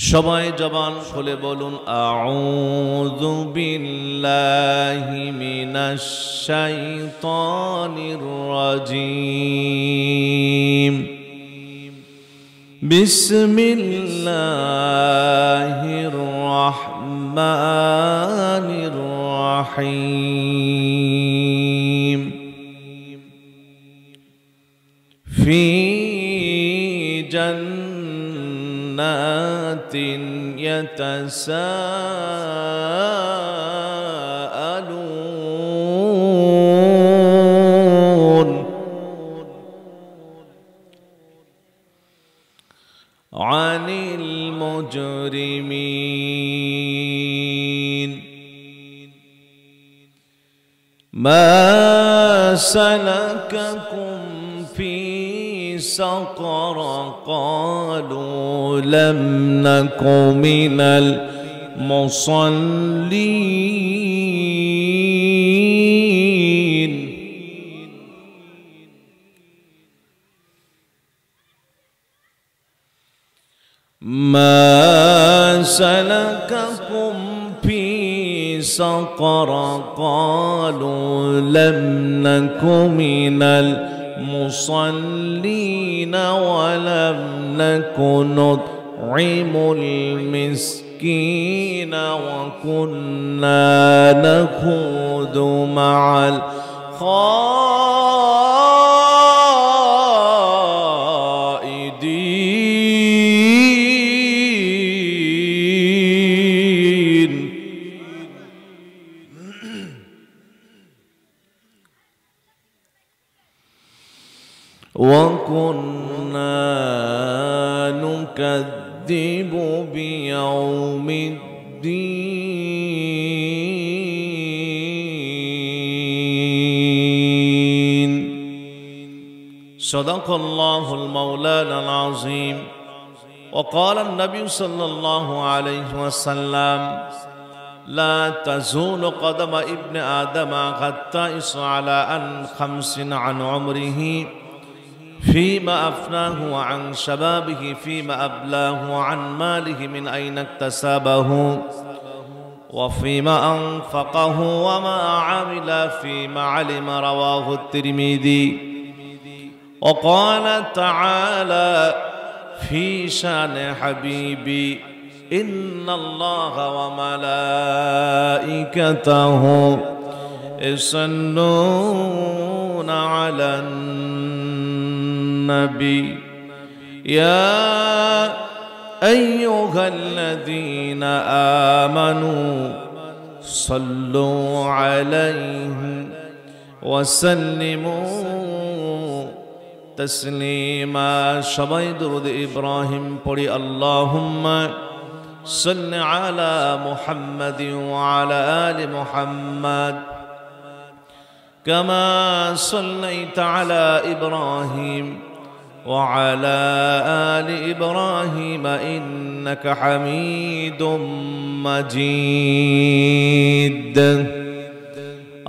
সবাই জবান খুলে বলুন আউযু বিল্লাহি মিনাশ শাইতানির রাজিম বিসমিল্লাহির রহমানির রহিম ফি জান্নাতিন ইয়াতাসাআলুন আনিল মুজরিমিন মা সালাকাকুম ফি سقر قالوا لم نك من المصلين ما سلككم في سقر قالوا لم نك من المصلين ولم نك نطعم المسكين وكنا نخوض مع الخائضين وكنا نكذب بيوم الدين صدق الله المولانا العظيم وقال النبي صلى الله عليه وسلم لا تزول قدم ابن آدم حتى يسأل عن 5 عن عمره فيما أفناه وعن شبابه فيما أبلاه وعن ماله من أين اكتسبه وفيما أنفقه وما عمل فيما علم رواه الترمذي وقال تعالى في شان حبيبي إن الله وملائكته يصلون على النبي يا أيها الذين آمنوا صلوا عليه وسلموا تسليما সবাই درود إبراهيم পড়ি اللهم صل على محمد وعلى آل محمد كما صليت على إبراهيم وعلى آل إبراهيم إنك حميد مجيد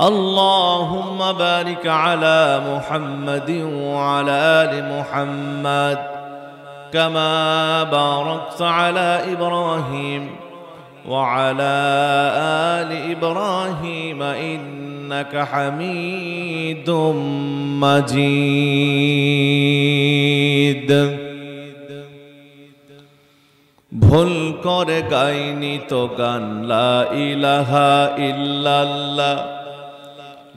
اللهم بارك على محمد وعلى آل محمد كما باركت على إبراهيم وعلى آل إبراهيم إنك حميد مجيد ভুল করে গাইনি তো গান লা ইলাহা ইল্লাল্লাহ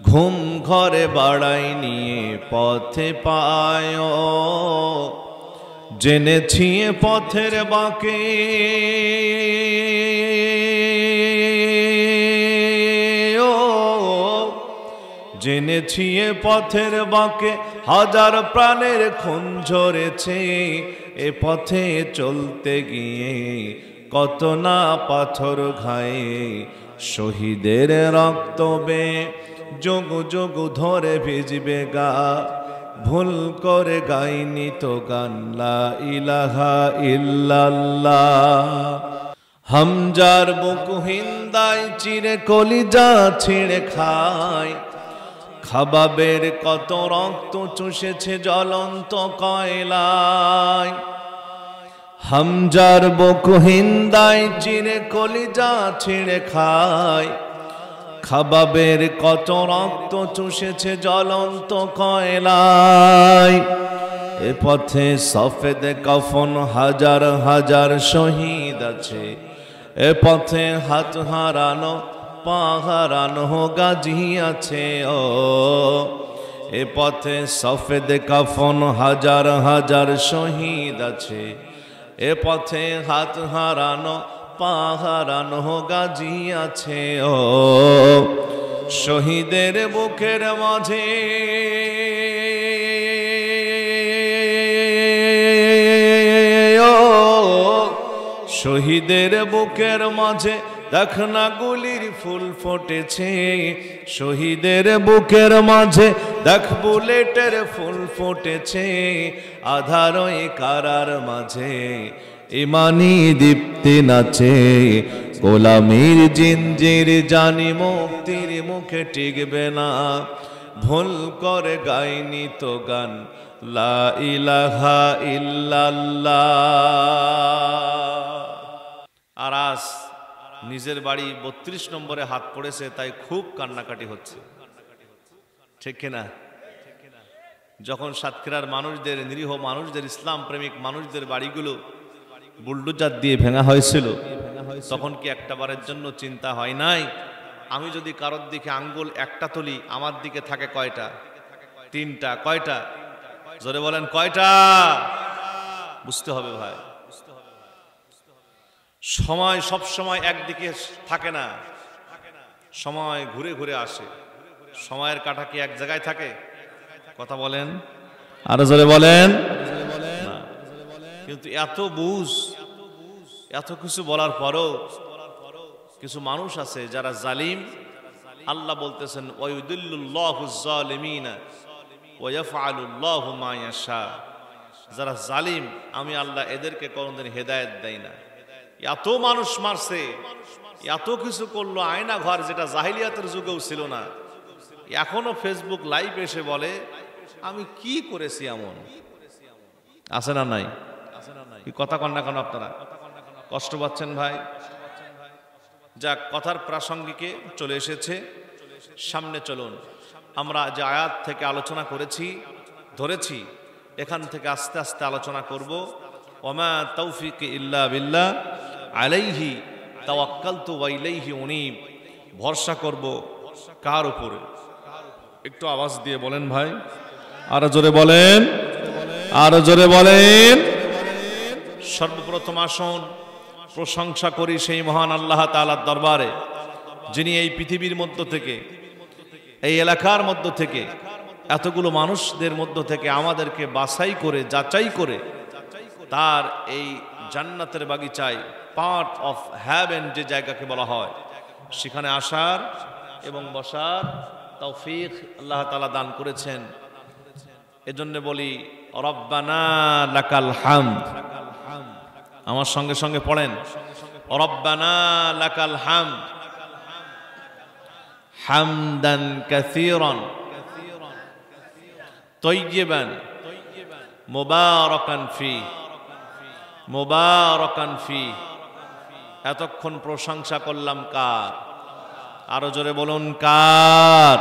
ঘুম ঘরে বাড়াই নিয়ে পথে পায় জেনেছি পথের বাঁকে জেনেছি পথের বাঁকে হাজার প্রাণের খুন ঝরেছে এ পথে চলতে গিয়ে কত না পাথর ঘায়ে শহীদের রক্ত বে যোগ যোগ ধরে ভিজবে গা ভুল করে গাইনি তো গান লা ইলাহা ইল্লাল্লাহ হামজার বুক হিন্দায় চিরে কলিজা ছিঁড়ে খায় খাবাবের কত রক্ত চুষেছে জ্বলন্ত কয়লায় হামজার বুক হিন্দায় চিরে কলিজা ছিঁড়ে খায়, খাবাবের কত রক্ত চুষেছে জ্বলন্ত কয়লায়। এ পথে সফেদ কাফন হাজার হাজার শহীদ আছে, এ পথে হাত হারানো পা হারানো গাজী আছে। ও এ পথে সফেদ কাফন হাজার হাজার শহীদ আছে, এ পথে হাত হারানো পা হারানো গাজী আছে। ও শহীদের বুকের মাঝে শহীদের বুকের মাঝে দেখ না গুলির ফুল ফুটেছে, শহীদের বুকের মাঝে দেখ বুলেটের ফুল ফুটেছে। আধার কারার মাঝে ইমানি দীপ্তি নাচে, গোলামির জিঞ্জির জানি মুক্তির মুখে টিকবে না। ভুল করে গাইনি তো গান লা ইলাহা ইল্লাল্লাহ। আর আজ নিজের বাড়ি 32 নম্বরে হাত পড়েছে, তাই খুব কান্নাকাটি হচ্ছে, ঠিক কিনা? যখন সাতক্ষীরার মানুষদের, নিরীহ মানুষদের, ইসলাম প্রেমিক মানুষদের বাড়িগুলো বুলডোজার দিয়ে ভেঙা হয়েছিল, তখন কি একটা বারের জন্য চিন্তা হয় নাই, আমি যদি কারোর দিকে আঙ্গুল একটা তুলি আমার দিকে থাকে কয়টা? 3টা। কয়টা? জোরে বলেন কয়টা? বুঝতে হবে ভাই, সময় সব সময় একদিকে থাকে না, সময় ঘুরে ঘুরে আসে। সময়ের কাঁটা কি এক জায়গায় থাকে? কথা বলেন, আরো জোরে বলেন। কিন্তু এত বুঝ, এত কিছু বলার পরও কিছু মানুষ আছে যারা জালিম। আল্লাহ বলতেছেন ওয়ায়ুদিল্লুল্লাহু যালিমিনা ওয়া ইয়াফআলুল্লাহু মা ইয়াশা। যারা জালিম আমি আল্লাহ এদেরকে কোনোদিন হেদায়েত দেই না। এত মানুষ মারছে, এত কিছু করলো, আয়না ঘর যেটা জাহিলিয়াতের যুগেও ছিল না, এখনো ফেসবুক লাইভ এসে বলে আমি কি করেছি এমন। আছে না নাই? কি কথা কন না কেন আপনারা? কষ্ট পাচ্ছেন ভাই? যাক, কথার প্রাসঙ্গিকে চলে এসেছে, সামনে চলুন। আমরা যে আয়াত থেকে আলোচনা করেছি, ধরেছি, এখান থেকে আস্তে আস্তে আলোচনা করব। ওমা তৌফিক ইল্লা বিল্লাহ আলাইহি তাওয়াক্কালতু ওয়া ইলাইহি উনীব। ভরসা করব কার উপরে? একটু আওয়াজ দিয়ে বলেন ভাই, আরো জোরে বলেন, আরো জোরে বলেন। সর্বপ্রথম আসুন প্রশংসা করি সেই মহান আল্লাহ তাআলার দরবারে, যিনি এই পৃথিবীর মধ্য থেকে, এই এলাকার মধ্য থেকে, এতগুলো মানুষদের মধ্য থেকে আমাদেরকে বাছাই করে, যাচাই করে তার এই জান্নাতের বাগিচায়, পার্ট অফ হেভেন যে জায়গাকে বলা হয়, সেখানে আসার এবং বসার তৌফিক আল্লাহ তাআলা দান করেছেন। এজন্য বলি রব্বানা লাকাল হামদ। আমার সঙ্গে সঙ্গে পড়েন, রব্বানা লাকাল হামদ হামদান কাসীরান তাইয়িবান মুবারাকান ফি, মুবারাকান ফি। এতক্ষণ প্রশংসা করলাম কার? আরো জোরে বলুন কার?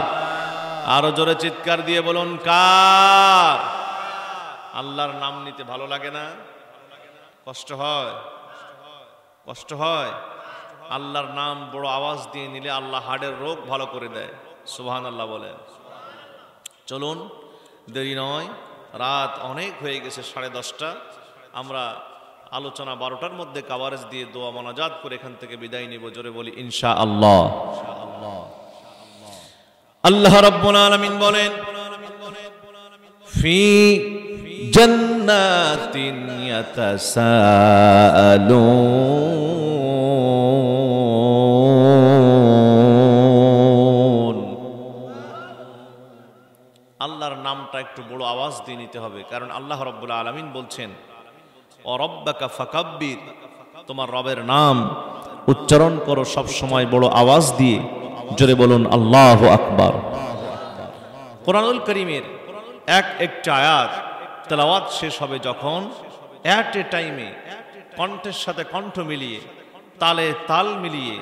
আরো জোরে চিৎকার দিয়ে বলুন কার? আল্লাহর নাম নিতে ভালো লাগে না? কষ্ট হয়? কষ্ট হয়? আল্লাহর নাম বড় আওয়াজ দিয়ে নিলে আল্লাহ হাড়ের রোগ ভালো করে দেয়। সুবহানাল্লাহ বলেন। চলুন, দেরি নয়, রাত অনেক হয়ে গেছে, 10:30। আমরা আলোচনা 12টার মধ্যে কাভারেজ দিয়ে দোয়া মোনাজাত করে এখান থেকে বিদায় নিব। জোরে বলি ইনশাআল্লাহ। আল্লাহ রাব্বুল আলামিন বলেন, ফি জান্নাতিন ইয়াতাসাআলুন। আল্লাহর নামটা একটু বড় আওয়াজ দিয়ে নিতে হবে, কারণ আল্লাহ রাব্বুল আলামিন বলছেন ও রব্বাকা ফাকাব্বির, তোমার রবের নাম উচ্চারণ করো সব সময় বড় আওয়াজ দিয়ে। জোরে বলুন আল্লাহু আকবার। কোরআনুল কারীমের এক একটা আয়াত তেলাওয়াত শেষ হবে যখন, এট এ টাইমে কণ্ঠের সাথে কণ্ঠ মিলিয়ে, তালে তাল মিলিয়ে,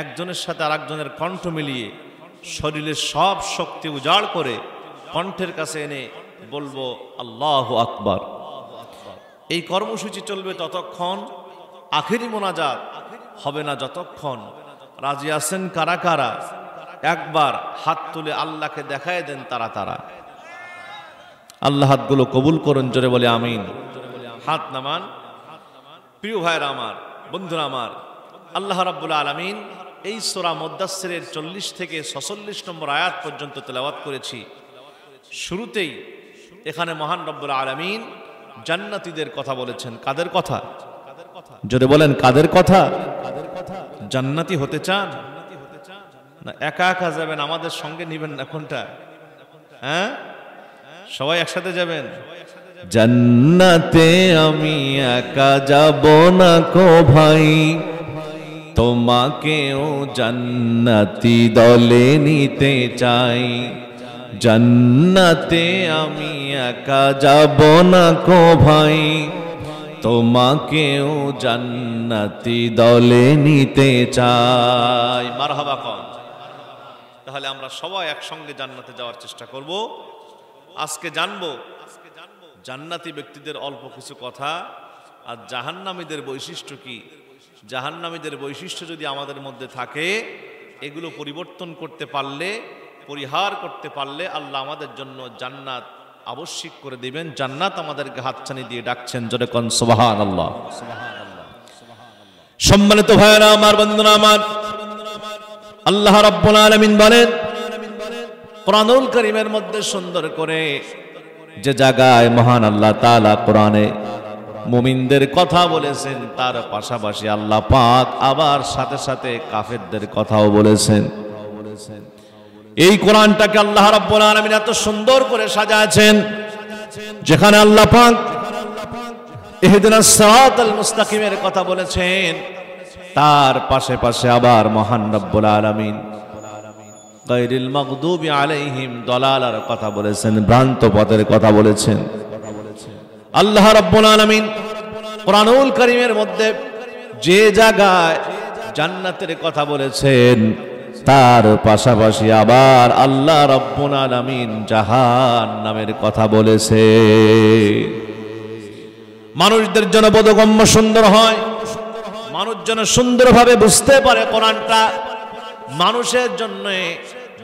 একজনের সাথে আরেকজনের কণ্ঠ মিলিয়ে শরীরের সব শক্তি উজাড় করে কণ্ঠের কাছে এনে বলবো আল্লাহু আকবার। এই কর্মসূচি চলবে ততক্ষণ, আখেরি মোনাজাত হবে না যতক্ষণ। রাজি আছেন কারা কারা? একবার হাত তুলে আল্লাহকে দেখায় দেন তারা তারা। আল্লাহ হাতগুলো কবুল করুন, জোরে বলে আমিন। হাত নামান। প্রিয় ভাইরা আমার, বন্ধুরা আমার, আল্লাহ রাব্বুল আলামিন এই সূরা মুদ্দাসসিরের 40 থেকে 46 নম্বর আয়াত পর্যন্ত তেলাওয়াত করেছি। শুরুতেই এখানে মহান রব্বুল আলামিন জান্নাতীদের কথা বলেছেন। কাদের কথা? জোরে বলেন, কাদের কথা? জান্নাতি হতে চান না একা একা যাবেন? আমাদের সঙ্গে নিবেন না কোনটা? হ্যাঁ, সবাই একসাথে যাবেন। জান্নাতে আমি একা যাব না কো ভাই, তোমাকেও জান্নাতি দলে নিতে চাই। জান্নাতে আমি একা যাব না কো ভাই, তোমাকেও জান্নাতি দলে নিতে চাই। মারহাবা কন। তাহলে আমরা সবাই একসঙ্গে জান্নাতে যাওয়ার চেষ্টা করব। আজকে জানবো জান্নাতি ব্যক্তিদের অল্প কিছু কথা আর জাহান্নামীদের বৈশিষ্ট্য কি। জাহান্নামীদের বৈশিষ্ট্য যদি আমাদের মধ্যে থাকে, এগুলো পরিবর্তন করতে পারলে, পরিহার করতে পারলে আল্লাহ আমাদের জন্য জান্নাত আবশ্যক করে দিবেন। জান্নাত আমাদেরকে হাতছানি দিয়ে ডাকছেন, জোরে কোন সুবহানাল্লাহ। সম্মানিত ভাইরা আমার, বন্ধুরা আমার, আল্লাহ রাব্বুল আলামিন বলেন কোরআনুল কারীমের মধ্যে সুন্দর করে, যে জায়গায় মহান আল্লাহ তাআলা কোরআনে মুমিনদের কথা বলেছেন, তার পাশাপাশি আল্লাহ পাক আবার সাথে সাথে কাফেরদের কথাও বলেছেন। এই কোরআনটাকে আল্লাহ রাব্বুল আলামিন এত সুন্দর করে সাজাচ্ছেন, যেখানে আল্লাহ পাক ইহদিনাস সিরাতাল মুস্তাকিমের কথা বলেছেন, তার পাশে পাশে আবার মহান রব্বুল আলামিন গায়রিল মাগদুবি আলাইহিম দলালার কথা বলেছেন, ভ্রান্ত পথের কথা বলেছেন। আল্লাহ রাব্বুল আলামিন কোরআনুল কারীমের মধ্যে যে জায়গায় জান্নাতের কথা বলেছেন, তার পাশাপাশি আবার আল্লাহ রাব্বুল আলামিন জাহান্নামের কথা বলেছে। মানুষদের জন্য বোধগম্য সুন্দর হয়, মানুষ যেন সুন্দরভাবে বুঝতে পারে কোরআনটা, মানুষের জন্য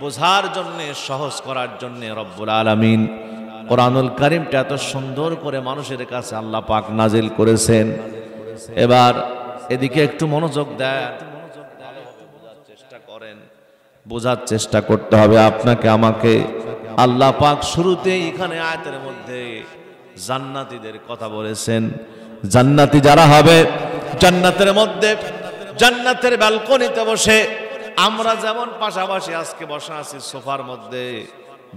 বোঝার জন্য, সহজ করার জন্য রব্বুল আলামিন কোরআনুল কারীমটা এত সুন্দর করে মানুষের কাছে আল্লাহ পাক নাজিল করেছেন। এবার এদিকে একটু মনোযোগ দেন, চেষ্টা করেন, বোঝার চেষ্টা করতে হবে আপনাকে আমাকে। আল্লাহ পাক শুরুতেই এখানে আয়াতের মধ্যে জান্নাতীদের কথা বলেছেন। জান্নাতি যারা হবে, জান্নাতের মধ্যে, জান্নাতের ব্যালকনিতে বসে, আমরা যেমন পাশাপাশি আজকে বসা আছি সোফার মধ্যে,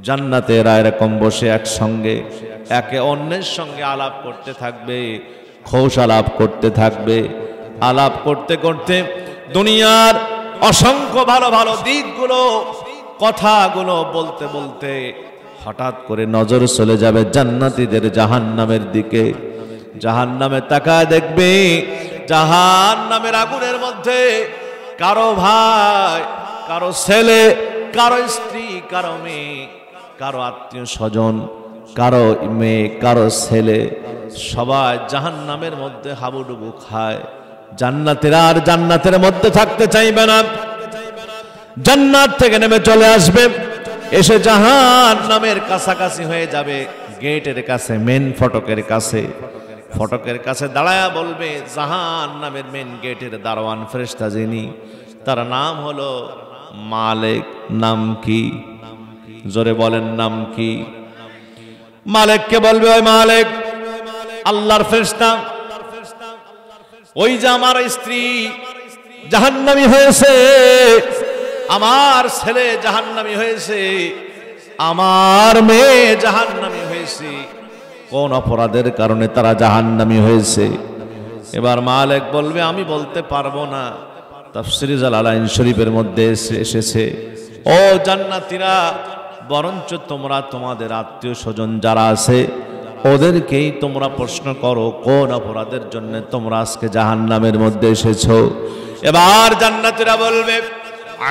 জান্নাতেরা এরকম বসে একসঙ্গে একে অন্যের সঙ্গে আলাপ করতে থাকবে, খোশ আলাপ করতে থাকবে। আলাপ করতে করতে দুনিয়ার অসংখ্য ভালো ভালো দিকগুলো, কথাগুলো বলতে বলতে হঠাৎ করে নজর চলে যাবে জান্নাতীদের জাহান্নামের দিকে। জাহান্নামে তাকায় দেখবে, জাহান্নামের আগুনের মধ্যে কারো ভাই, কারো ছেলে, কারো স্ত্রী, কারো মেয়ে, কারো আত্মীয় স্বজন, কারো মেয়ে, কারো ছেলে, সবাই জাহান্নামের মধ্যে হাবুডুবু খায়। জান্নাতীরা আর জান্নাতের মধ্যে থাকতে চাইবে না, জান্নাত থেকে নেমে চলে আসবে, এসে জাহান্নামের কাছাকাছি হয়ে যাবে, গেটের কাছে, মেন ফটকের কাছে। ফটকের কাছে দাঁড়ায়া বলবে, জাহান্নামের মেন গেটের দারোয়ান ফেরেশতা যিনি, তার নাম হলো মালিক। নাম কি? জোরে বলেন, নাম কি? মালিককে বলবে, ওই মালিক, আল্লাহর ফেরেশতা, ওই যে আমার স্ত্রী জাহান্নামী হয়েছে, আমার ছেলে জাহান্নামী হয়েছে, আমার মেয়ে জাহান্নামী হয়েছে, কোন অপরাধের কারণে তারা জাহান্নামী হয়েছে? এবার মালিক বলবে, আমি বলতে পারবো না। তাফসীরে জালালাইন শরীফের মধ্যে এসেছে, ও জান্নাতীরা, বরঞ্চ তোমরা তোমাদের আত্মীয় স্বজন যারা আছে ওদেরকেই তোমরা প্রশ্ন করো কোন অপরাধের জন্য তোমরা আজকে জাহান্নামের মধ্যে এসেছো। এবার জান্নাতীরা বলবে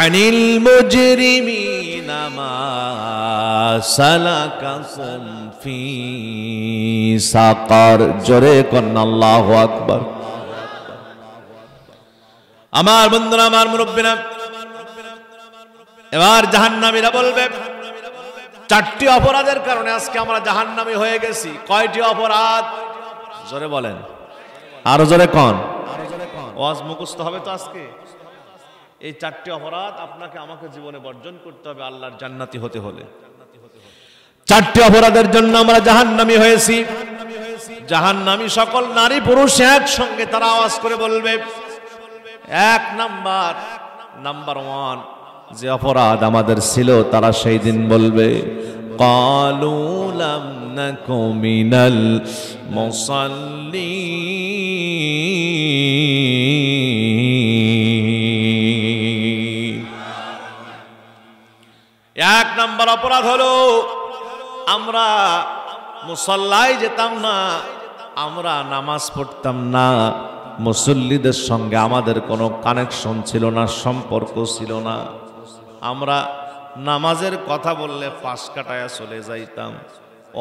আনিল মুজরিমিনা মা সালাকাকুম ফি সাকার। জোরে কন্না আল্লাহু আকবার। আমার বন্ধুরা, আমার মুরব্বিরা, এবার জাহান্নামীরা বলবে চারটি অপরাধের কারণে আজকে আমরা জাহান্নামী হয়ে গেছি। কয়টি অপরাধ? জোরে বলেন, আরো জোরে কোন। ওয়াজ মুখস্থ হবে তো আজকে। এই চারটি অপরাধ আপনাকে আমাকে জীবনে বর্জন করতে হবে আল্লাহর জান্নাতি হতে হলে। চারটি অপরাধের জন্য আমরা জাহান্নামী হয়েছি। জাহান্নামী সকল নারী পুরুষ একসঙ্গে তারা আওয়াজ করে বলবে, এক নাম্বার ওয়ান যে অপরাধ আমাদের ছিল, তারা সেই দিন বলবে ক্বালু লাম নাকু মিনাল মুসাল্লিন। এক নাম্বার অপরাধ হলো আমরা মুসাল্লায় যেতাম না, আমরা নামাজ পড়তাম না, মুসল্লিদের সঙ্গে আমাদের কোনো কানেকশন ছিল না, সম্পর্ক ছিল না। আমরা নামাজের কথা বললে পাশ কাটায়া চলে যাইতাম,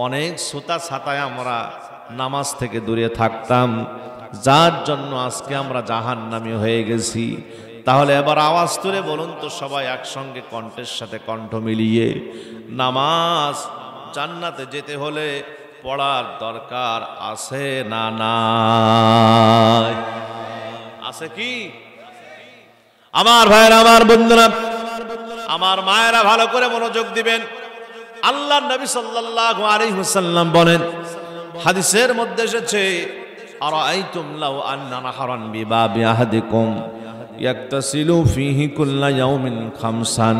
অনেক সুতা ছাতায় আমরা নামাজ থেকে দূরে থাকতাম, যার জন্য আজকে আমরা জাহান্নামী হয়ে গেছি। তাহলে এবার আওয়াজ তুলে বলুন তো সবাই একসঙ্গে কণ্ঠের সাথে কণ্ঠ মিলিয়ে, নামাজ জান্নাতে যেতে হলে পড়ার দরকার আছে না নাই? আছে কি? আমার ভাইরা, আমার বন্ধুরা, আমার মায়েরা ভালো করে মনোযোগ দিবেন। আল্লাহর নবী সাল্লাল্লাহু আলাইহি ওয়াসাল্লাম বলেন, হাদিসের মধ্যে এসেছে, আরাআইতুম লাউ আন্না নাহরান বিবাবি আহাদিকুম ইয়াকতাসিলু ফীহি কুল্লা ইয়াউমিন খামসান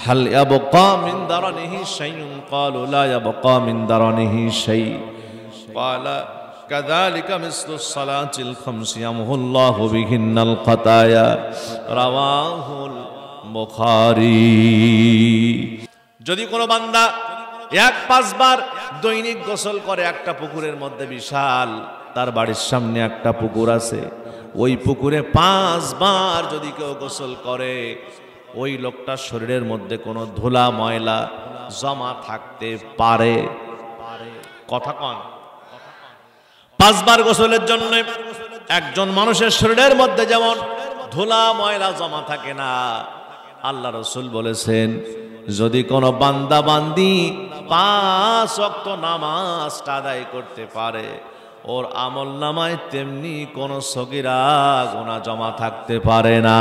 হাল ইয়াবকা মিন দারানিহি শাইউন ক্বালু লা ইয়াবকা মিন দারানিহি শাই ক্বালা কাযালিকা মিসলুস সালাতিল খামসি ইয়ামহুল্লাহু বিহিন্নাল খাতায়া। রাওয়াহুল বুখারী। যদি কোনো বান্দা 1-5 বার দৈনিক গোসল করে, একটা পুকুরের মধ্যে, বিশাল তার বাড়ির সামনে একটা পুকুর আছে, ওই পুকুরে 5 বার যদি কেউ গোসল করে, ওই লোকটার শরীরের মধ্যে কোনো ধুলা ময়লা জমা থাকতে পারে? কথা কন। 5 বার গোসলের জন্য একজন মানুষের শরীরের মধ্যে যেমন ধুলা ময়লা জমা থাকে না, আল্লাহ রাসূল বলেছেন যদি কোনো বান্দা বান্দি 5 ওয়াক্ত নামাজটা আদায় করতে পারে, ওর আমল নামায় তেমনি কোনো সগীরা গুনাহ জমা থাকতে পারে না।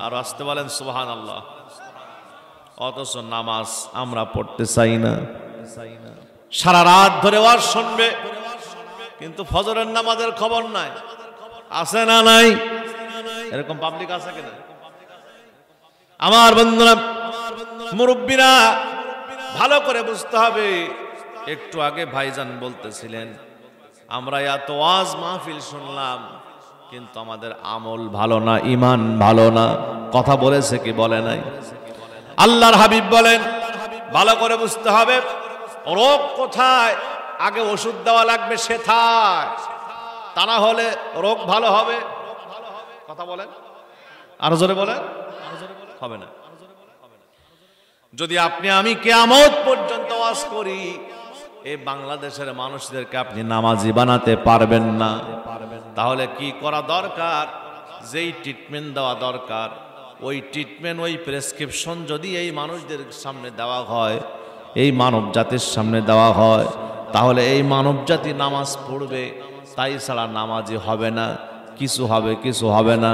আর আসতে বলেন সুবহানাল্লাহ। অথচ নামাজ আমরা পড়তে চাই না, সারা রাত ধরে ওয়াজ শুনবে, কিন্তু ফজরের নামাজের খবর নাই। আছে না নাই? এরকম পাবলিক আছে কিনা? আমার বন্ধুরা, মুরব্বীরা, ভালো করে বুঝতে হবে। একটু আগে ভাইজান বলতেছিলেন আমরা এত ওয়াজ মাহফিল শুনলাম, কিন্তু আমাদের আমল ভালো না, ঈমান ভালো না। কথা বলেছে কি বলে নাই? আল্লাহর হাবিব বলেন ভালো করে বুঝতে হবে, রোগ কোথায়, আগে ওষুধ দেওয়া লাগবে সেথায়, তা না হলে রোগ ভালো হবে? কথা বলেন, আরো জোরে বলেন, হবে না। যদি আপনি আমি কিয়ামত পর্যন্ত ওয়াজ করি, এই বাংলাদেশের মানুষদেরকে আপনি নামাজি বানাতে পারবেন না। তাহলে কি করা দরকার? যেই ট্রিটমেন্ট দেওয়া দরকার, ওই ট্রিটমেন্ট, ওই প্রেসক্রিপশন যদি এই মানুষদের সামনে দেওয়া হয়, এই মানব জাতির সামনে দেওয়া হয়, তাহলে এই মানব জাতি নামাজ পড়বে, তাই ছাড়া নামাজি হবে না। কিছু হবে, কিছু হবে না।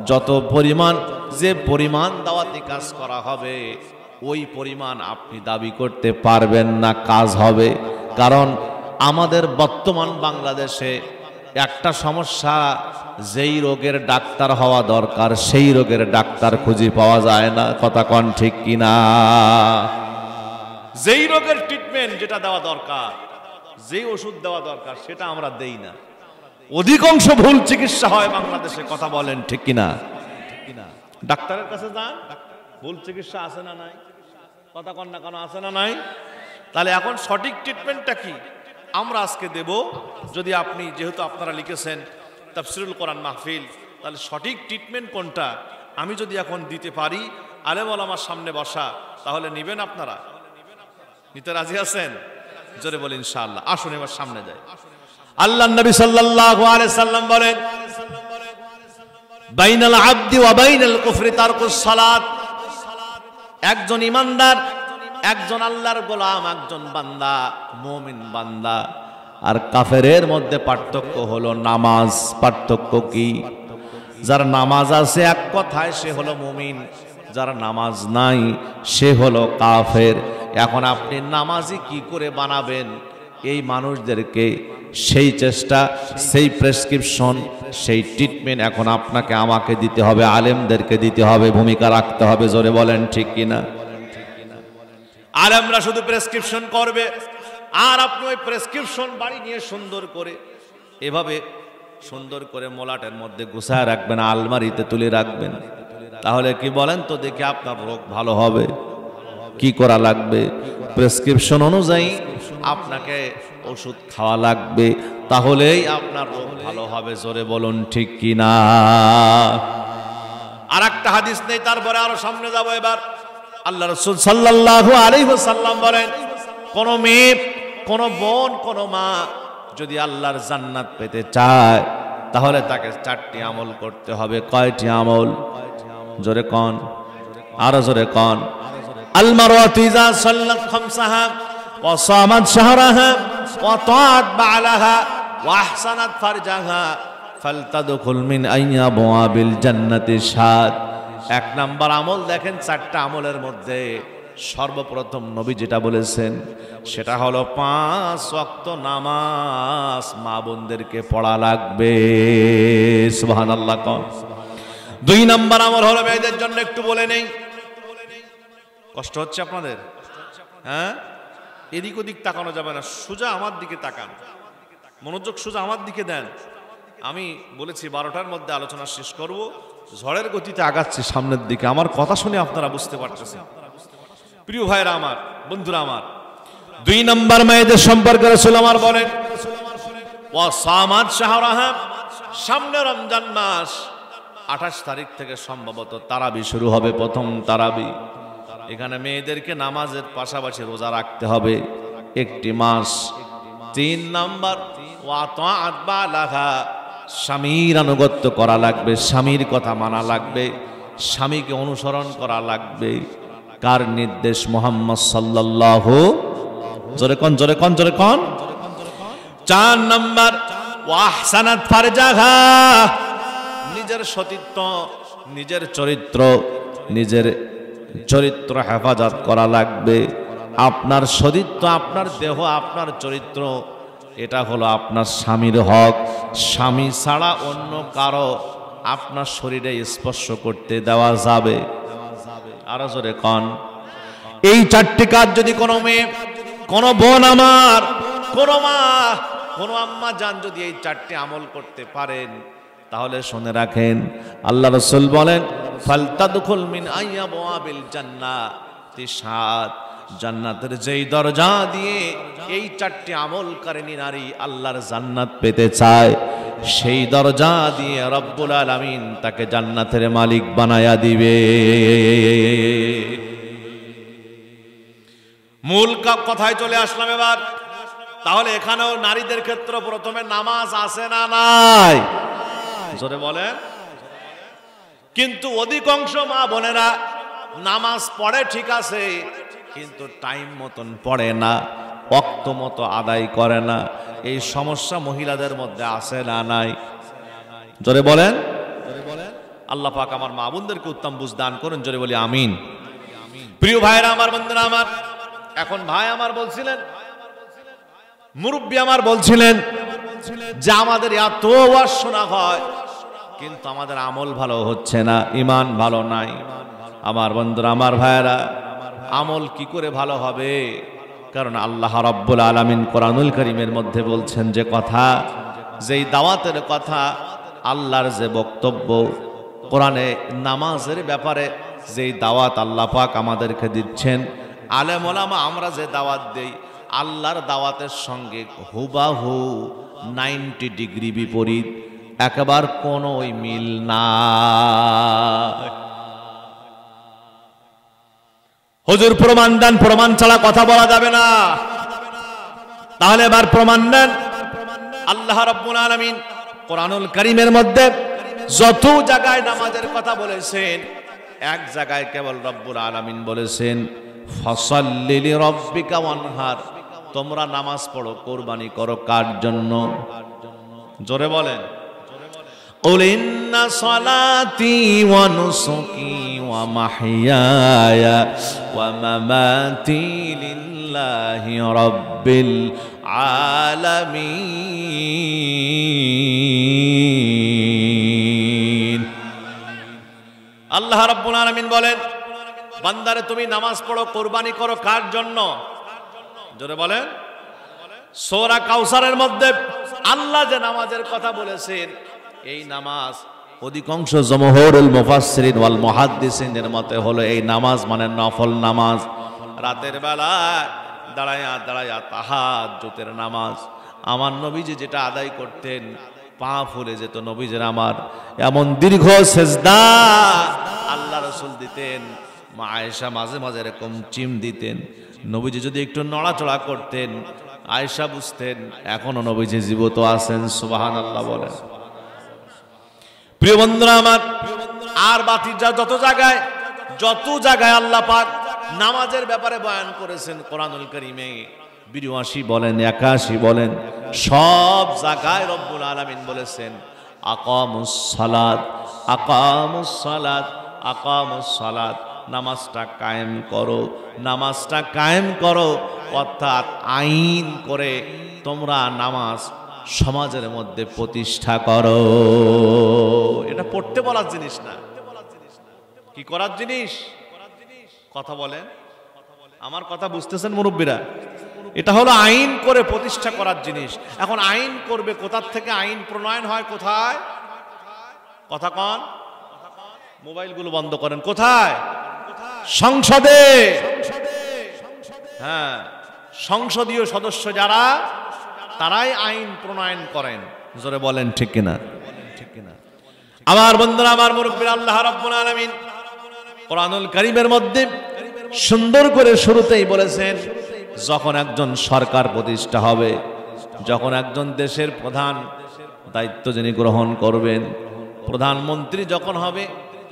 যত পরিমাণ, যে পরিমাণ দাওয়াতি কাজ করা হবে, ওই পরিমাণ আপনি দাবি করতে পারবেন না কাজ হবে। কারণ আমাদের বর্তমান বাংলাদেশে একটা সমস্যা, যেই রোগের ডাক্তার হওয়া দরকার সেই রোগের ডাক্তার খুঁজে পাওয়া যায় না। কথা কন ঠিক কিনা? যেই রোগের ট্রিটমেন্ট যেটা দেওয়া দরকার, যেই ওষুধ দেওয়া দরকার, সেটা আমরা দেই না। অধিকাংশ ভুল চিকিৎসা হয় বাংলাদেশে। কথা বলেন ঠিক কিনা? ডাক্তারের কাছে যান, ভুল চিকিৎসা আছে না নাই? কথা কন না কেন? আছে না নাই? তাহলে এখন সঠিক ট্রিটমেন্টটা কি আমরা আজকে দেব। যদি আপনি, যেহেতু আপনারা লিখেছেন তাফসিরুল কোরআন মাহফিল, তাহলে সঠিক ট্রিটমেন্ট কোনটা আমি যদি এখন দিতে পারি, আলেম ওলামার সামনে বসা, তাহলে নেবেন? আপনারা নিতে রাজি আছেন? জোরে বলেন ইনশাআল্লাহ। আসুন এবার সামনে যাই। আল্লাহর নবী সাল্লাল্লাহু আলাইহি সাল্লাম বলেন, বাইনাল আবদি ওয়া বাইনাল কুফরি তারকুস সালাত। একজন ইমানদার, একজন আল্লাহর গোলাম, একজন বান্দা, মুমিন বান্দা আর কাফেরের মধ্যে পার্থক্য হলো নামাজ। পার্থক্য কি? যার নামাজ আছে এক কথায় সে হলো মুমিন, যার নামাজ নাই সে হলো কাফের। এখন আপনি নামাজি কি করে বানাবেন এই মানুষদেরকে, সেই চেষ্টা, সেই প্রেসক্রিপশন, সেই ট্রিটমেন্ট এখন আপনাকে আমাকে দিতে হবে, আলেমদেরকে দিতে হবে, ভূমিকা রাখতে হবে। জোরে বলেন ঠিক কিনা? আলেমরা শুধু প্রেসক্রিপশন করবে আর আপনি ওই প্রেসক্রিপশন বাড়ি নিয়ে সুন্দর করে এভাবে সুন্দর করে মোলাটের মধ্যে গুছায় রাখবেন, আলমারিতে তুলে রাখবেন। তাহলে কি বলেন তো দেখি আপনার রোগ ভালো হবে? কি করা লাগবে? প্রেসক্রিপশন অনুযায়ী আপনাকে ওষুধ খাওয়া লাগবে, তাহলেই আপনার রোগ ভালো হবে। জোরে বলুন ঠিক কিনা? আর একটা হাদিস নেই, তারপরে আরো সামনে যাব। এবার আল্লাহ রাসূল সাল্লাল্লাহু আলাইহি ওয়াসাল্লাম বলেন, কোন মেয়ে, কোন বোন, কোন মা যদি আল্লাহর জান্নাত পেতে চায় তাহলে তাকে 4টি আমল করতে হবে। কয়টি আমল? জোরে কোন, আরো জোরে কোন। আল মারওয়াতু ইযা সাল্লাত খামসাহা ওয়া সামাত শাহরাহা ওয়া তাআত বা'লাহা ওয়া আহসানাত ফারজাহা ফালতাদখুল মিন আইয়াবওয়াবিল জান্নাতি শাদ। এক নাম্বার আমল দেখেন, 4টা আমলের মধ্যে সর্বপ্রথম নবী যেটা বলেছেন সেটা হলো 5 ওয়াক্ত নামাজ মা বোনদেরকে পড়া লাগবে। সুবহানাল্লাহ। 2 নাম্বার আমল হলো মেয়েদের জন্য, একটু বলে নেই, কষ্ট হচ্ছে আপনাদের? হ্যাঁ, এদিক ওদিক তাকানো যাবে না, সোজা আমার দিকে তাকান, মনোযোগ সোজা আমার দিকে দেন। আমি বলেছি 12টার মধ্যে আলোচনা শেষ করব, ঝড়ের গতিতে আগাচ্ছি সামনের দিকে। আমার কথা শুনে আপনারা বুঝতে পারতেছেন। প্রিয় ভাইরা আমার, বন্ধুরা আমার, 2 নম্বর মেয়েদের সম্পর্কে রাসূল আমার বলেন, ওয়া সামাত শাহরাহা, সামনে রমজান মাস 28 তারিখ থেকে সম্ভবত তারাবি শুরু হবে, প্রথম তারাবি। এখানে মেয়েদেরকে নামাজের পাশাপাশি রোজা রাখতে হবে 1টি মাস। 3 নম্বর, ওয়া তাআত বা'লাহা, স্বামীর আনুগত্য করা লাগবে, স্বামীর কথা মানা লাগবে, স্বামীকে অনুসরণ করা লাগবে। কার নির্দেশ? মুহাম্মদ সাল্লাল্লাহু, জোরে কোন, জোরে কোন, জোরে কোন। 4 নম্বর, ওয়া আহসানাত ফারজাহা, নিজের সতীত্ব, নিজের চরিত্র হেফাজত করা লাগবে। আপনার সতীত্ব, আপনার দেহ, আপনার চরিত্র, এটা হলো আপনার স্বামীর হক। স্বামী ছাড়া অন্য কারো আপনার শরীরে স্পর্শ করতে দেওয়া যাবে? আরো জোরে কোন। এই 4টি কাজ যদি কোনো মেয়ে, কোনো বোন আমার, কোনো মা, কোনো আম্মা জান যদি এই 4টি আমল করতে পারেন, তাহলে শুনে রাখেন, আল্লাহ রাসূল বলেন, ফালতাদখুল মিন আইয়াবওয়াবিল জান্নাতি শাদ, জান্নাতের যেই দরজা দিয়ে এই 4টি আমলকারিনী নারী আল্লাহর জান্নাত পেতে চায়, সেই দরজা দিয়ে রব্বুল আলামিন তাকে জান্নাতের মালিক বানায়া দিবে। মূল কথায় চলে আসলাম এবার। তাহলে এখানেও নারীদের ক্ষেত্রে প্রথমে নামাজ আছে না নাই? জোরে বলেন। কিন্তু অধিকাংশ মা বোনেরা নামাজ পড়ে ঠিক আছে, কিন্তু টাইম মতন পড়ে না, ওয়াক্ত মতো আদায় করে না। এই সমস্যা মহিলাদের মধ্যে আছে না নাই? জোরে বলেন। আল্লাহ পাক আমার মা বোনদেরকে উত্তম বুঝ দান করুন, জোরে বলি আমিন। প্রিয় ভাইরা আমার, বন্ধুরা আমার, এখন ভাই আমার বলছিলেন, মুরব্বী আমার বলছিলেন যে আমাদের এত ওয়াজ শোনা হয় কিন্তু আমাদের আমল ভালো হচ্ছে না, ঈমান ভালো নাই। আমার বন্ধুরা, আমার ভাইরা, আমল কি করে ভালো হবে? কারণ আল্লাহ রাব্বুল আলামিন কোরআনুল কারীমের মধ্যে বলছেন যে কথা, যেই দাওয়াতের কথা, আল্লাহর যে বক্তব্য, কোরআনে নামাজের ব্যাপারে যেই দাওয়াত আল্লাহ পাক আমাদেরকে দিচ্ছেন, আলেম ওলামা আমরা যে দাওয়াত দেই, আল্লাহর দাওয়াতের সঙ্গে হুবাহু 90 ডিগ্রি বিপরীত, একেবারে কোনো মিল না। হুজুর প্রমাণ দেন, প্রমাণ ছাড়া কথা বলা যাবে না। তাহলে এবার প্রমাণ দেন। আল্লাহ রাব্বুল আলামিন কোরআনুল কারীমের মধ্যে যত জায়গায় নামাজের কথা বলেছেন, এক জায়গায় কেবল রব্বুল আলামিন বলেছেন ফাসাল্লি লিরাব্বিকা ওয়ানহার, তোমরা নামাজ পড়ো, কুরবানি করো কার জন্য? জোরে বলেন। কুল ইন্না সলাতি ওয়া নুসুকি ওয়া মাহইয়ায়া ওয়া মামাতি লিল্লাহি রাব্বিল আলামিন। আল্লাহ রাব্বুল আলামিন বলেন, বান্দারে তুমি নামাজ পড়ো, কুরবানি করো কার জন্য? জোরে বলেন। সূরা কাউসারের মধ্যে আল্লাহ যে নামাজের কথা বলেছেন, এই নামাজ অধিকাংশ জমহুরুল মুফাসসিরিন ওয়াল মুহাদ্দিসিনের মতে হলো এই নামাজ মানে নফল নামাজ, রাতের বেলা দাঁড়ায়া দাঁড়ায়া তাহাজ্জুদের নামাজ। আমার নবীজি যেটা আদায় করতেন, পা ফুলে যেত নবীজির আমার, এমন দীর্ঘ সেজদা আল্লাহ রাসূল দিতেন। মা আয়েশা মাঝে মাঝে এরকম চিম দিতেন। নবীজি যদি একটু নড়াচড়া করতেন, আয়েশা বুঝতেন এখনো নবীজি জীবিত আছেন। সুবহানাল্লাহ বলেন। প্রিয় বন্ধুরা আমার, আর বাতি যত জায়গায় আল্লাহ পাক নামাজের ব্যাপারে বয়ান করেছেন কোরআনুল কারীমে, ৮২ বলেন ৮১ বলেন, সব জায়গায় রব্বুল আলামিন বলেছেন আকামুস সালাত, আকামুস সালাত, আকামুস সালাত, নামাজটা কায়েম করো, নামাজটা কায়েম করো। অর্থাৎ আইন করে তোমরা নামাজ সমাজের মধ্যে প্রতিষ্ঠা করো। এটা পড়তে বলার জিনিস না, কি করার জিনিস? কথা বলেন, আমার কথা বুঝতেছেন মুরব্বীরা? এটা হলো আইন করে প্রতিষ্ঠা করার জিনিস। এখন আইন করবে কোথার থেকে? আইন প্রণয়ন হয় কোথায়? কথা কন, মোবাইলগুলো বন্ধ করেন। কোথায়? সংসদে। হ্যাঁ, সংসদীয় সদস্য যারা, তারাই আইন প্রণয়ন করেন। জোরে বলেন ঠিক কিনা? আমার বন্ধুরা, আমার মুরব্বীরা, আল্লাহ রাব্বুল আলামিন কোরআনুল কারীমের মধ্যে সুন্দর করে শুরুতেই বলেছেন, যখন একজন সরকার প্রতিষ্ঠা হবে, যখন একজন দেশের প্রধান দায়িত্ব যিনি গ্রহণ করবেন, প্রধানমন্ত্রী যখন হবে,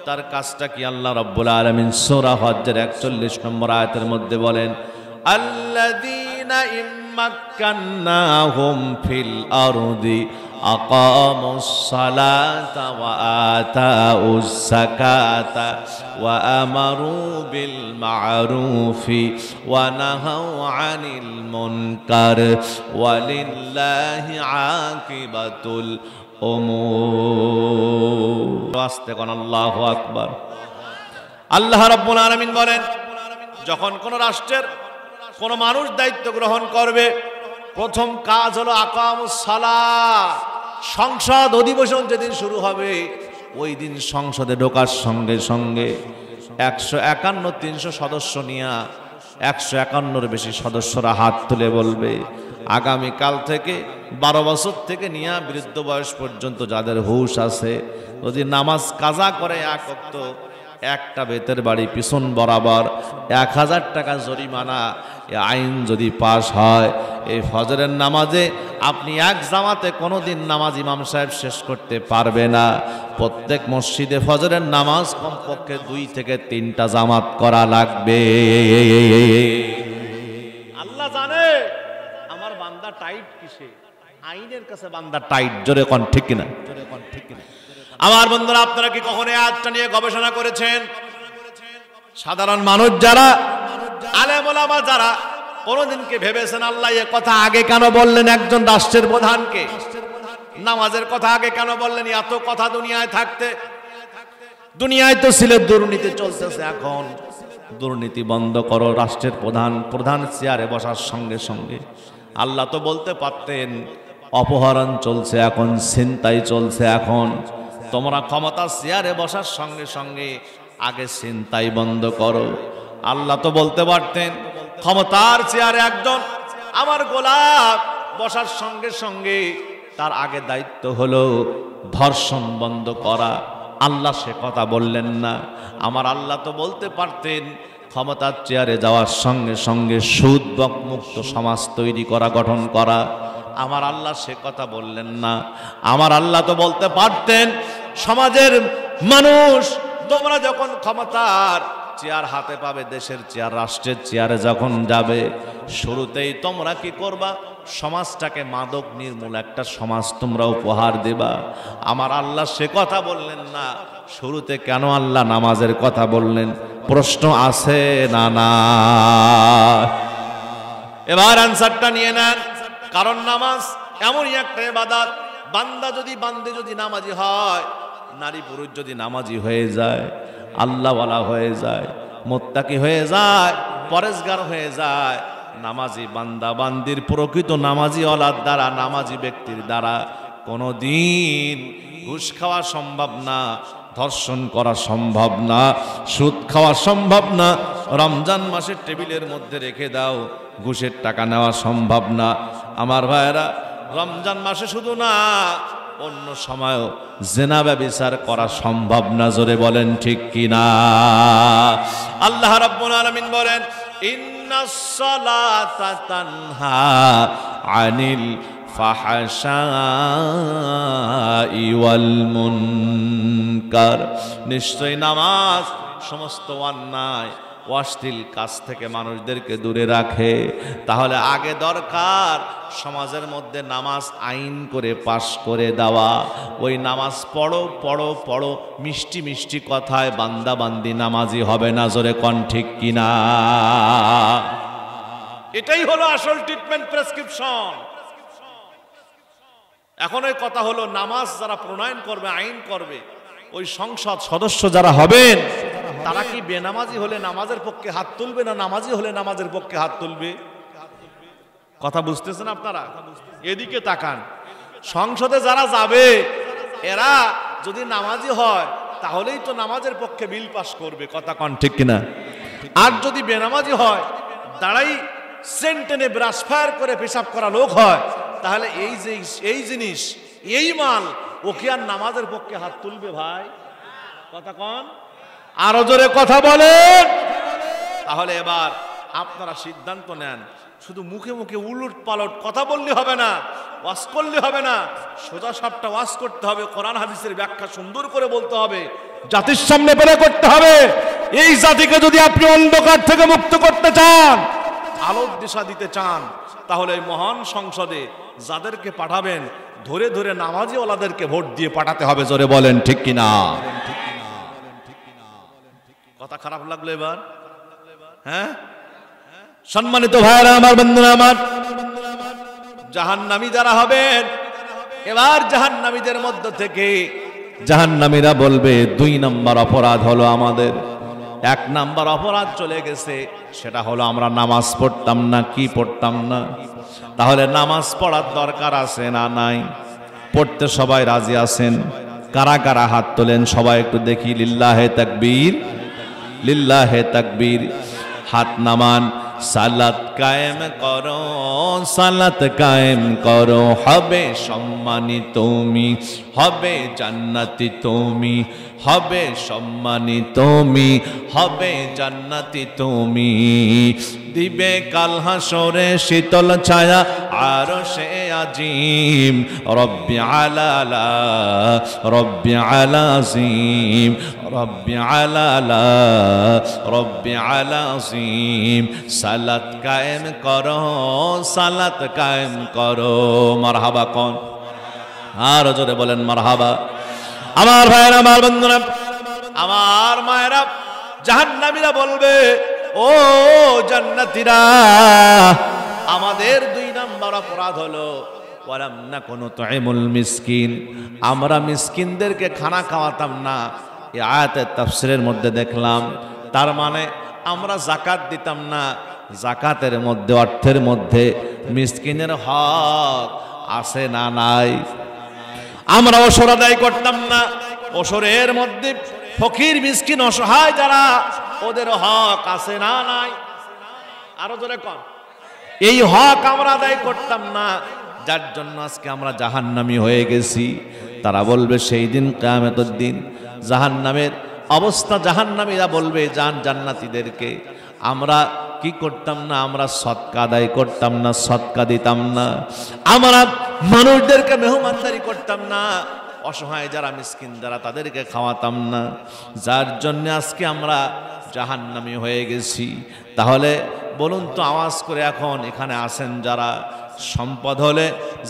তার কাজটা কি? আল্লাহ রাব্বুল আলামিন সূরা হজ্জের ৪১ নম্বর আয়াতের মধ্যে বলেন, আল্লাযীনা ইম্মাক্কান্নাহুম ফিল আরদি আকামুস সালাতা ওয়া আতাউস যাকাতা ওয়া আমারু বিল মা'রুফি ওয়া নাহাউ আনিল মুনকার ওয়া লিল্লাহি আকিবাতুল উমুর। আস্তে কোন আল্লাহু আকবার। আল্লাহ রাব্বুল আলামিন বলেন, যখন কোন রাষ্ট্রের কোন মানুষ দায়িত্ব গ্রহণ করবে, প্রথম কাজ হলো আকামুস সালাত। সংসদ অধিবেশন যেদিন শুরু হবে, ওই দিন সংসদে ঢোকার সঙ্গে সঙ্গে ১৫১ ৩০০ সদস্য নিয়ে ১৫১-র বেশি সদস্যরা হাত তুলে বলবে, আগামীকাল থেকে ১২ বছর থেকে নিয়ে বৃদ্ধ বয়স পর্যন্ত যাদের হুঁশ আছে, যদি নামাজ কাজা করে এক ওয়াক্ত, একটা বেতের বাড়ি পিছন বরাবর ১০০০ টাকা জরিমানা। এ আইন যদি পাশ হয়, এই ফজরের নামাজে আপনি এক জামাতে কোনোদিন নামাজ ইমাম সাহেব শেষ করতে পারবে না। প্রত্যেক মসজিদে ফজরের নামাজ কমপক্ষে ২ থেকে ৩টা জামাত করা লাগবে। আল্লাহ জানে আমার বান্দা টাইট কিসে, আইনের কাছে বান্দা টাইট। জোরে কোন ঠিক কিনা? আমার বন্ধুরা, আপনারা কি কখনো এই আয়াতটা নিয়ে গবেষণা করেছেন? সাধারণ মানুষ যারা, আলেম ওলামা যারা, কোনদিন কি ভেবেছেন আল্লাহ এ কথা আগে কেন বললেন একজন রাষ্ট্রের প্রধানকে? নামাজের কথা আগে কেন বললেন? এত কথা দুনিয়ায় থাকতে, দুনিয়ায় তো ছিল দুর্নীতি চলতেছে, এখন দুর্নীতি বন্ধ করো। রাষ্ট্রের প্রধান চেয়ারে বসার সঙ্গে সঙ্গে আল্লাহ তো বলতে পারতেন অপহরণ চলছে, এখন ছিনতাই চলছে, এখন তোমরা ক্ষমতা চেয়ারে বসার সঙ্গে সঙ্গে আগে ছিনতাই বন্ধ করো। আল্লাহ তো বলতে পারতেন ক্ষমতার চেয়ারে একজন আমার গোলাপ বসার সঙ্গে সঙ্গে তার আগে দায়িত্ব হলো ধর্ষণ বন্ধ করা। আল্লাহ সে কথা বললেন না। আমার আল্লাহ তো বলতে পারতেন ক্ষমতার চেয়ারে যাওয়ার সঙ্গে সঙ্গে সুদ মুক্ত সমাজ তৈরি করা, গঠন করা। আমার আল্লাহ সে কথা বললেন না। আমার আল্লাহ তো বলতে পারতেন সমাজের মানুষ তোমরা যখন ক্ষমতার চেয়ার হাতে পাবে, দেশের চেয়ার, রাষ্ট্রের চেয়ারে যখন যাবে, শুরুতেই তোমরা কি করবা? সমাজটাকে মাদক নির্মূল একটা সমাজ তোমরা উপহার দেবা। আমার আল্লাহ সে কথা বললেন না। শুরুতে কেন আল্লাহ নামাজের কথা বললেন? প্রশ্ন আছে না? না। এবার আনসারটা নিয়ে নেন। কারণ নামাজ এমনই একটা ইবাদত, বান্দে যদি নামাজি হয়, নারী পুরুষ যদি নামাজি হয়ে যায়, আল্লাহওয়ালা হয়ে যায়, মুত্তাকি হয়ে যায়, পরেজগার হয়ে যায়, নামাজি বান্দা বান্দির প্রকৃত নামাজি ওয়ালার দ্বারা, নামাজি ব্যক্তির দ্বারা কোনোদিন ঘুষ খাওয়া সম্ভব না, ধর্ষণ করা সম্ভব না, সুদ খাওয়া সম্ভব না। রমজান মাসের টেবিলের মধ্যে রেখে দাও, ঘুষের টাকা নেওয়া সম্ভব না। আমার ভাইয়েরা, রমজান মাসে শুধু না, অন্য সময়ও জিনা ব্যভিচার করা সম্ভব না। জোরে বলেন ঠিক কিনা? আল্লাহ রাব্বুল আলামিন বলেন, ইন্নাস সালাতা তানহা আনিল ফাহশাই ওয়াল মুনকার। নিশ্চয় নামাজ সমস্ত অন্যায় অশ্লীল কাজ থেকে মানুষদেরকে দূরে রাখে। তাহলে আগে দরকার সমাজের মধ্যে নামাজ আইন করে পাশ করে দেওয়া। ওই নামাজ পড়ো পড়ো পড়ো, মিষ্টি মিষ্টি কথায় বান্দা বান্দি নামাজি হবে না। জোরে কোন ঠিক কিনা? এটাই হলো আসল ট্রিটমেন্ট, প্রেসক্রিপশন। এখন ওই কথা হলো, নামাজ যারা প্রণয়ন করবে, আইন করবে, ওই সংসদ সদস্য যারা হবেন, তারা কি বেনামাজি হলে নামাজের পক্ষে হাত তুলবে, না নামাজি হলে নামাজের পক্ষে হাত তুলবে? কথা বুঝতেছেন আপনারা? এদিকে তাকান। সংসদে যারা যাবে, এরা যদি নামাজি হয়, তাহলেই তো নামাজের পক্ষে বিল পাস করবে। কথা কন ঠিক কিনা? আর যদি বেনামাজি হয়, দাঁড়াই সেন্টেনে ব্রাশ ফায়ার করে পেশাব করা লোক হয়, তাহলে এই জিনিস, এই মাল, ও কি আর নামাজের পক্ষে হাত তুলবে? ভাই কথা কন, আরো জোরে কথা বলেন। তাহলে এবার আপনারা সিদ্ধান্ত নেন। শুধু মুখে মুখে উলট পালট কথা বললে হবে না, ওয়াজ করলে হবে না, সোজা সাপটা ওয়াজ করতে হবে। কোরআন হাদিসের ব্যাখ্যা সুন্দর করে বলতে হবে, জাতির সামনে বের করতে হবে। এই জাতিকে যদি আপনি অন্ধকার থেকে মুক্ত করতে চান, আলোর দিশা দিতে চান, তাহলে এই মহান সংসদে যাদেরকে পাঠাবেন, ধরে ধরে নামাজি ওলাদেরকে ভোট দিয়ে পাঠাতে হবে। জোরে বলেন ঠিক কিনা? কথা খারাপ লাগলো এবার? হ্যাঁ, সম্মানিত ভাইরা আমার, বন্ধুরা আমার, জাহান্নামী যারা হবেন, এবার জাহান্নামীদের মধ্য থেকে জাহান্নামীরা বলবে, 2 নম্বর অপরাধ হলো আমাদের। 1 নম্বর অপরাধ চলে গেছে, সেটা হলো আমরা নামাজ পড়তাম না। কি পড়তাম না? তাহলে নামাজ পড়ার দরকার আছে না নাই? পড়তে সবাই রাজি আছেন? কারা কারা হাত তোলেন সবাই একটু দেখি। লিল্লাহে তাকবীর, লিল্লাহে তাকবীর। হাত নামান। সালাত কায়েম করো, সালাত কায়েম করো, হবে সম্মানিত তুমি, হবে জান্নাতি তুমি, হবে সম্মানিত তুমি, হবে জান্নাতি তুমি। দিবে কাল হাসরে শীতল ছায়া আরশে আজিম। রব্বি আলালা, রব্বি আলাজিম, রব্বি আলালা, রব্বি আলাজিম। সালাত কায়েম করো, সালাত কায়েম করো। মারহাবা কোন? আর জোরে বলেন মারহাবা। আমার ভাইরা, আমার বন্ধুরা, আমার মায়েরা, জাহান্নামীরা বলবে, ও জান্নাতীরা, আমাদের 2 নম্বর অপরাধ হলো ওয়ালাম নাকুনু তুইমুল মিসকিন। আমরা মিসকিনদেরকে খানা খাওয়াতাম না। এই আয়াতের তাফসীরের মধ্যে দেখলাম, তার মানে আমরা যাকাত দিতাম না। যাকাতের মধ্যে, অর্থের মধ্যে মিসকিনের হক আছে না নাই? আমরা ওসর আদায় করতাম না। ওসরের মধ্যে ফকির মিসকিন অসহায় যারা, ওদের হক আছে না নাই? আরো জোরে কন। এই হক আমরা আদায় করতাম না, যার জন্য আজকে আমরা জাহান্নামী হয়ে গেছি। তারা বলবে সেই দিন কিয়ামতের দিন জাহান্নামের অবস্থা, জাহান্নামীরা বলবে জান্নাতীদেরকে, আমরা কি করতাম না, আমরা সদকা আদায় করতাম না, সদকা দিতাম না, আমরা মানুষদেরকে মেহমানদারি করতাম না, অসহায় যারা মিসকিন যারা তাদেরকে খাওয়াতাম না, যার জন্য আজকে আমরা জাহান্নামী হয়ে গেছি। তাহলে বলুন তো আওয়াজ করে এখন এখানে আছেন যারা, সম্পদ হলে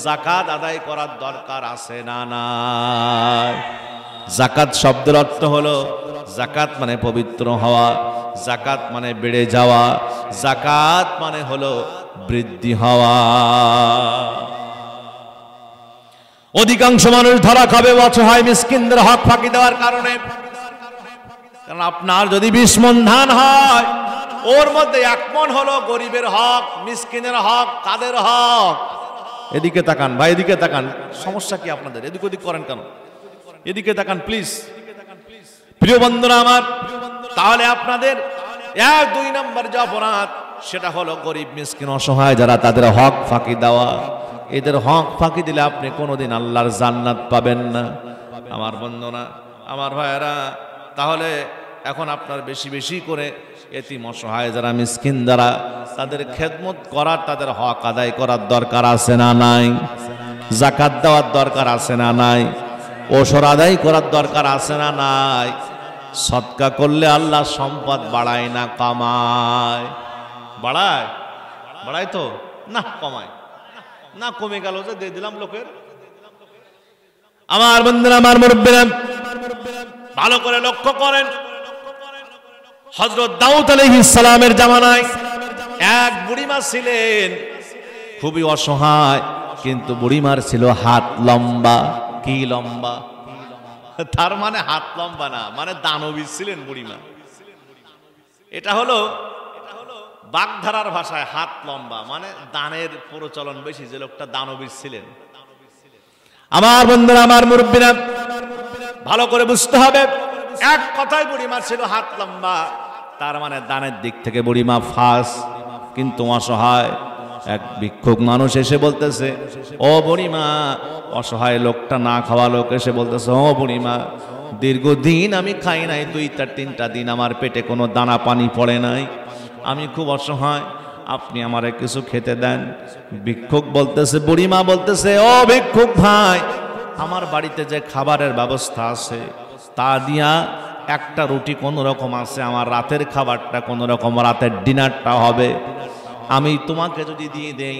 যাকাত আদায় করার দরকার আছে না নাই? যাকাত শব্দের অর্থ হলো, যাকাত মানে পবিত্র হওয়া, যাকাত মানে বেড়ে যাওয়া, যাকাত মানে হলো বৃদ্ধি হওয়া। অধিকাংশ মানুষ ধরা খাবে অসহায় মিসকিনদের হক ফাঁকি দেওয়ার কারণে। কারণ আপনার যদি 20 মণ ধান হয়, ওর মধ্যে 1 মণ হলো গরিবের হক, মিসকিনের হক, কাদের হক? এদিকে তাকান ভাই, এদিকে তাকান। সমস্যা কি আপনাদের? এদিক ওদিক করেন কেন? এদিকে তাকান প্লিজ। প্রিয় বন্ধুরা আমার, তাহলে আপনাদের 1-2 নম্বর যে অপরাধ, সেটা হলো গরিব মিসকিন অসহায় যারা, তাদের হক ফাঁকি দেওয়া। এদের হক ফাঁকি দিলে আপনি কোনোদিন আল্লাহর জান্নাত পাবেন না। আমার বন্ধুরা, আমার ভাইয়েরা, তাহলে এখন আপনার বেশি বেশি করে এতিম অসহায় যারা মিসকিন যারা, তাদের খেদমত করার, তাদের হক আদায় করার দরকার আছে না নাই? যাকাত দেওয়ার দরকার আছে না নাই? ওসর আদায় করার দরকার আছে না নাই? সদকা করলে আল্লাহ সম্পদ বাড়ায় না কমায়? বাড়ায়? বাড়ায় তো না, কমায় না। কমে গেল যে দিয়ে দিলাম লোকের। আমার বন্ধুরা, আমার মুরব্বিরা, ভালো করে লক্ষ্য করেন, হযরত দাউদ আলাইহিস সালামের জামানায় এক বুড়িমা ছিলেন, খুবই অসহায়, কিন্তু বুড়িমার ছিল হাত লম্বা। কি লম্বা? তার মানে হাত লম্বা না, মানে দানবী ছিলেন বুড়িমা। এটা হলো বাগধারার ভাষায় হাত লম্বা, মানে দানের প্রচলন বেশি, যে লোকটা দানবী ছিলেন। আমার বন্ধুরা, আমার মুরব্বিরা, ভালো করে বুঝতে হবে, এক কথায় বুড়িমা ছিল হাত লম্বা, তার মানে দানের দিক থেকে বুড়িমা ফার্স্ট, কিন্তু অসহায়। এক ভিক্ষুক মানুষ এসে বলতেছে, ও বুড়িমা, অসহায় লোকটা না খাওয়া লোক এসে বলতেছে, ও বুড়িমা, দীর্ঘদিন আমি খাই নাই, 2-3টা দিন আমার পেটে কোনো দানা পানি পড়ে নাই, আমি খুব অসহায়, আপনি আমারে কিছু খেতে দেন। ভিক্ষুক বলতেছে, বুড়িমা বলতেছে, ও ভিক্ষুক ভাই, আমার বাড়িতে যে খাবারের ব্যবস্থা আছে তা দিয়া একটা রুটি কোন রকম আছে, আমার রাতের খাবারটা কোন রকম, রাতের ডিনারটা হবে, আমি তোমাকে যদি দিয়ে দেই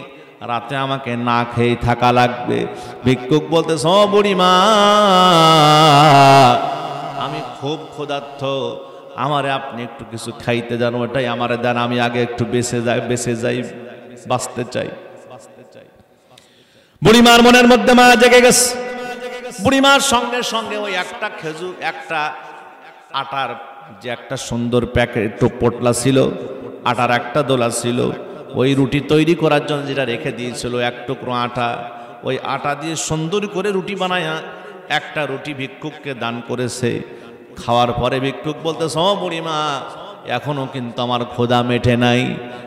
রাতে আমাকে না খেয়ে থাকা লাগবে। ভিক্ষুক বলতেছে, ও বুড়িমা, আমি খুব ক্ষুধার্ত, আমারে আপনি একটু কিছু খাইতে দেন, ওটাই আমারে দেন, আমি আগে একটু বেঁচে যাই, বাঁচতে চাই। বুড়িমার মনের মধ্যে মায়া জেগে গেছে। বুড়িমার সঙ্গে সঙ্গে ওই একটা খেজুর, একটা আটার যে একটা সুন্দর প্যাকেট পোটলা ছিল, আটার একটা দোলা ছিল, ওই রুটি তৈরি করার জন্য যেটা রেখে দিয়েছিল 1 টুকরো আটা, ওই আটা দিয়ে সুন্দর করে রুটি বানায়া একটা রুটি ভিক্ষুককে দান করেছে। খাওয়ার পরে ভিক্ষুক বলতেছে, ও বুড়িমা, এখনো কিন্তু আমার ক্ষুধা মেটে নাই।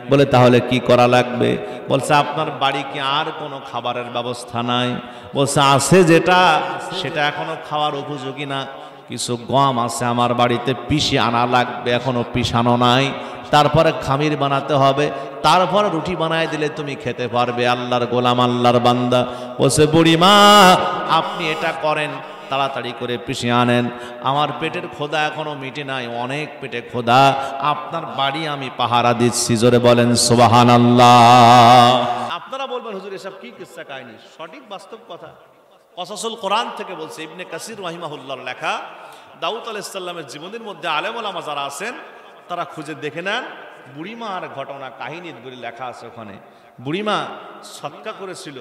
বলে, তাহলে কি করা লাগবে? বলছে, আপনার বাড়ি কি আর কোনো খাবারের ব্যবস্থা নাই? বলছে, আছে, যেটা সেটা এখনো খাওয়ার উপযোগী না, কিছু গম আছে আমার বাড়িতে, পিষে আনা লাগবে, এখনো পিষানো নাই, তারপরে খামির বানাতে হবে, তারপরে রুটি বানায় দিলে তুমি খেতে পারবে। আল্লাহর গোলাম, আল্লাহর বান্দা বলছে, বুড়িমা, আপনি এটা করেন, তাড়াতাড়ি করে পিষে আনেন, আমার পেটের ক্ষুধা এখনো মিটে নাই, অনেক পেটে ক্ষুধা, আপনার বাড়ি আমি পাহারা দিচ্ছি। জোরে বলেন সুবহানাল্লাহ। আপনারা বলবেন, হুজুর এসব কি কিসসা কাহিনী? সঠিক বাস্তব কথা, কসাসুল কোরআন থেকে বলছে। ইবনে কাসির রাহিমাহুল্লাহর লেখা, দাউদ আলাইহিস সালামের জীবনের মধ্যে আলেম ওলামা যারা আছেন তারা খুঁজে দেখে নেন, বুড়িমার ঘটনা কাহিনীর বলে লেখা আছে ওখানে। বুড়িমা সদকা করেছিল,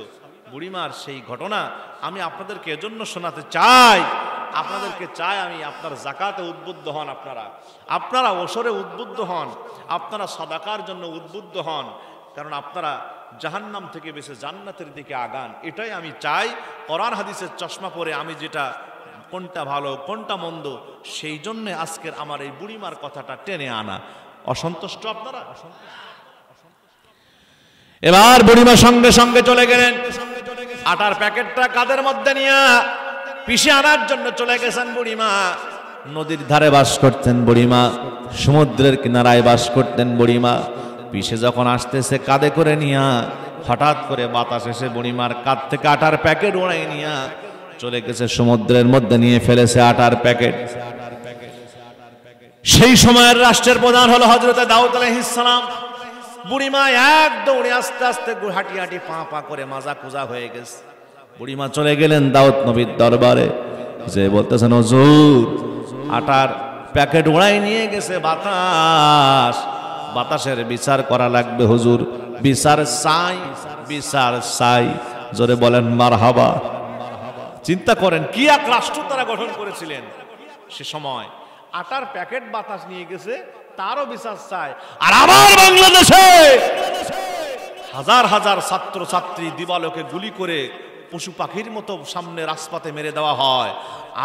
বুড়িমার সেই ঘটনা আমি আপনাদেরকে এজন্য শোনাতে চাই, আপনাদেরকে চাই আমি, আপনার যাকাতে উদ্বুদ্ধ হন, আপনারা ওসরে উদ্বুদ্ধ হন, আপনারা সাদাকার জন্য উদ্বুদ্ধ হন, কারণ আপনারা জাহান্নাম থেকে বেঁচে জান্নাতের দিকে আগান, এটাই আমি চাই। কোরআন হাদিসের চশমা পরে আমি যেটা, কোনটা ভালো কোনটা মন্দ, সেই জন্যে আজকের আমার এই বুড়িমার কথাটা টেনে আনা। অসন্তুষ্ট আপনারা? এবার বুড়িমা সঙ্গে সঙ্গে চলে গেলেন, আটার প্যাকেটটা কাঁধের মধ্যে নিয়ে পিষে আনার জন্য চলে গেছেন বুড়িমা। নদীর ধারে বাস করতেন বুড়িমা, সমুদ্রের কিনারায় বাস করতেন বুড়িমা। পিষে যখন আসতেছে কাঁধে করে নিয়া, হঠাৎ করে বাতাস এসে বুড়িমার কাঁধ থেকে আটার প্যাকেট উড়াই নিয়া চলে গেছে সমুদ্রের মধ্যে, নিয়ে ফেলেছে আটার প্যাকেট। সেই সময়ের রাষ্ট্রের প্রধান হলো হযরত দাউদ আলাইহিস সালাম। বুড়িমা এক দৌড়ে আস্তে আস্তে হাঁটি হাঁটি পা পা করে মাজা কুজা হয়ে গেছে। বুড়িমা চলে গেলেন দাউদ নবীর দরবারে, যে বলতেছেন হুজুর আটার প্যাকেট উড়াই নিয়ে গেছে বাতাস, বাতাসের বিচার করা লাগবে হুজুর, বিচার চাই, বিচার চাই। জোরে বলেন মারহাবা। চিন্তা করেন কি এক রাষ্ট্র তারা গঠন করেছিলেন সে সময়। আটার প্যাকেট বাতাস নিয়ে গেছে, তারও বিচার চায়। আর আমার বাংলাদেশে হাজার হাজার ছাত্র ছাত্রী দিবালোকে গুলি করে পশু পাখির মতো সামনে রাজপথে মেরে দেওয়া হয়,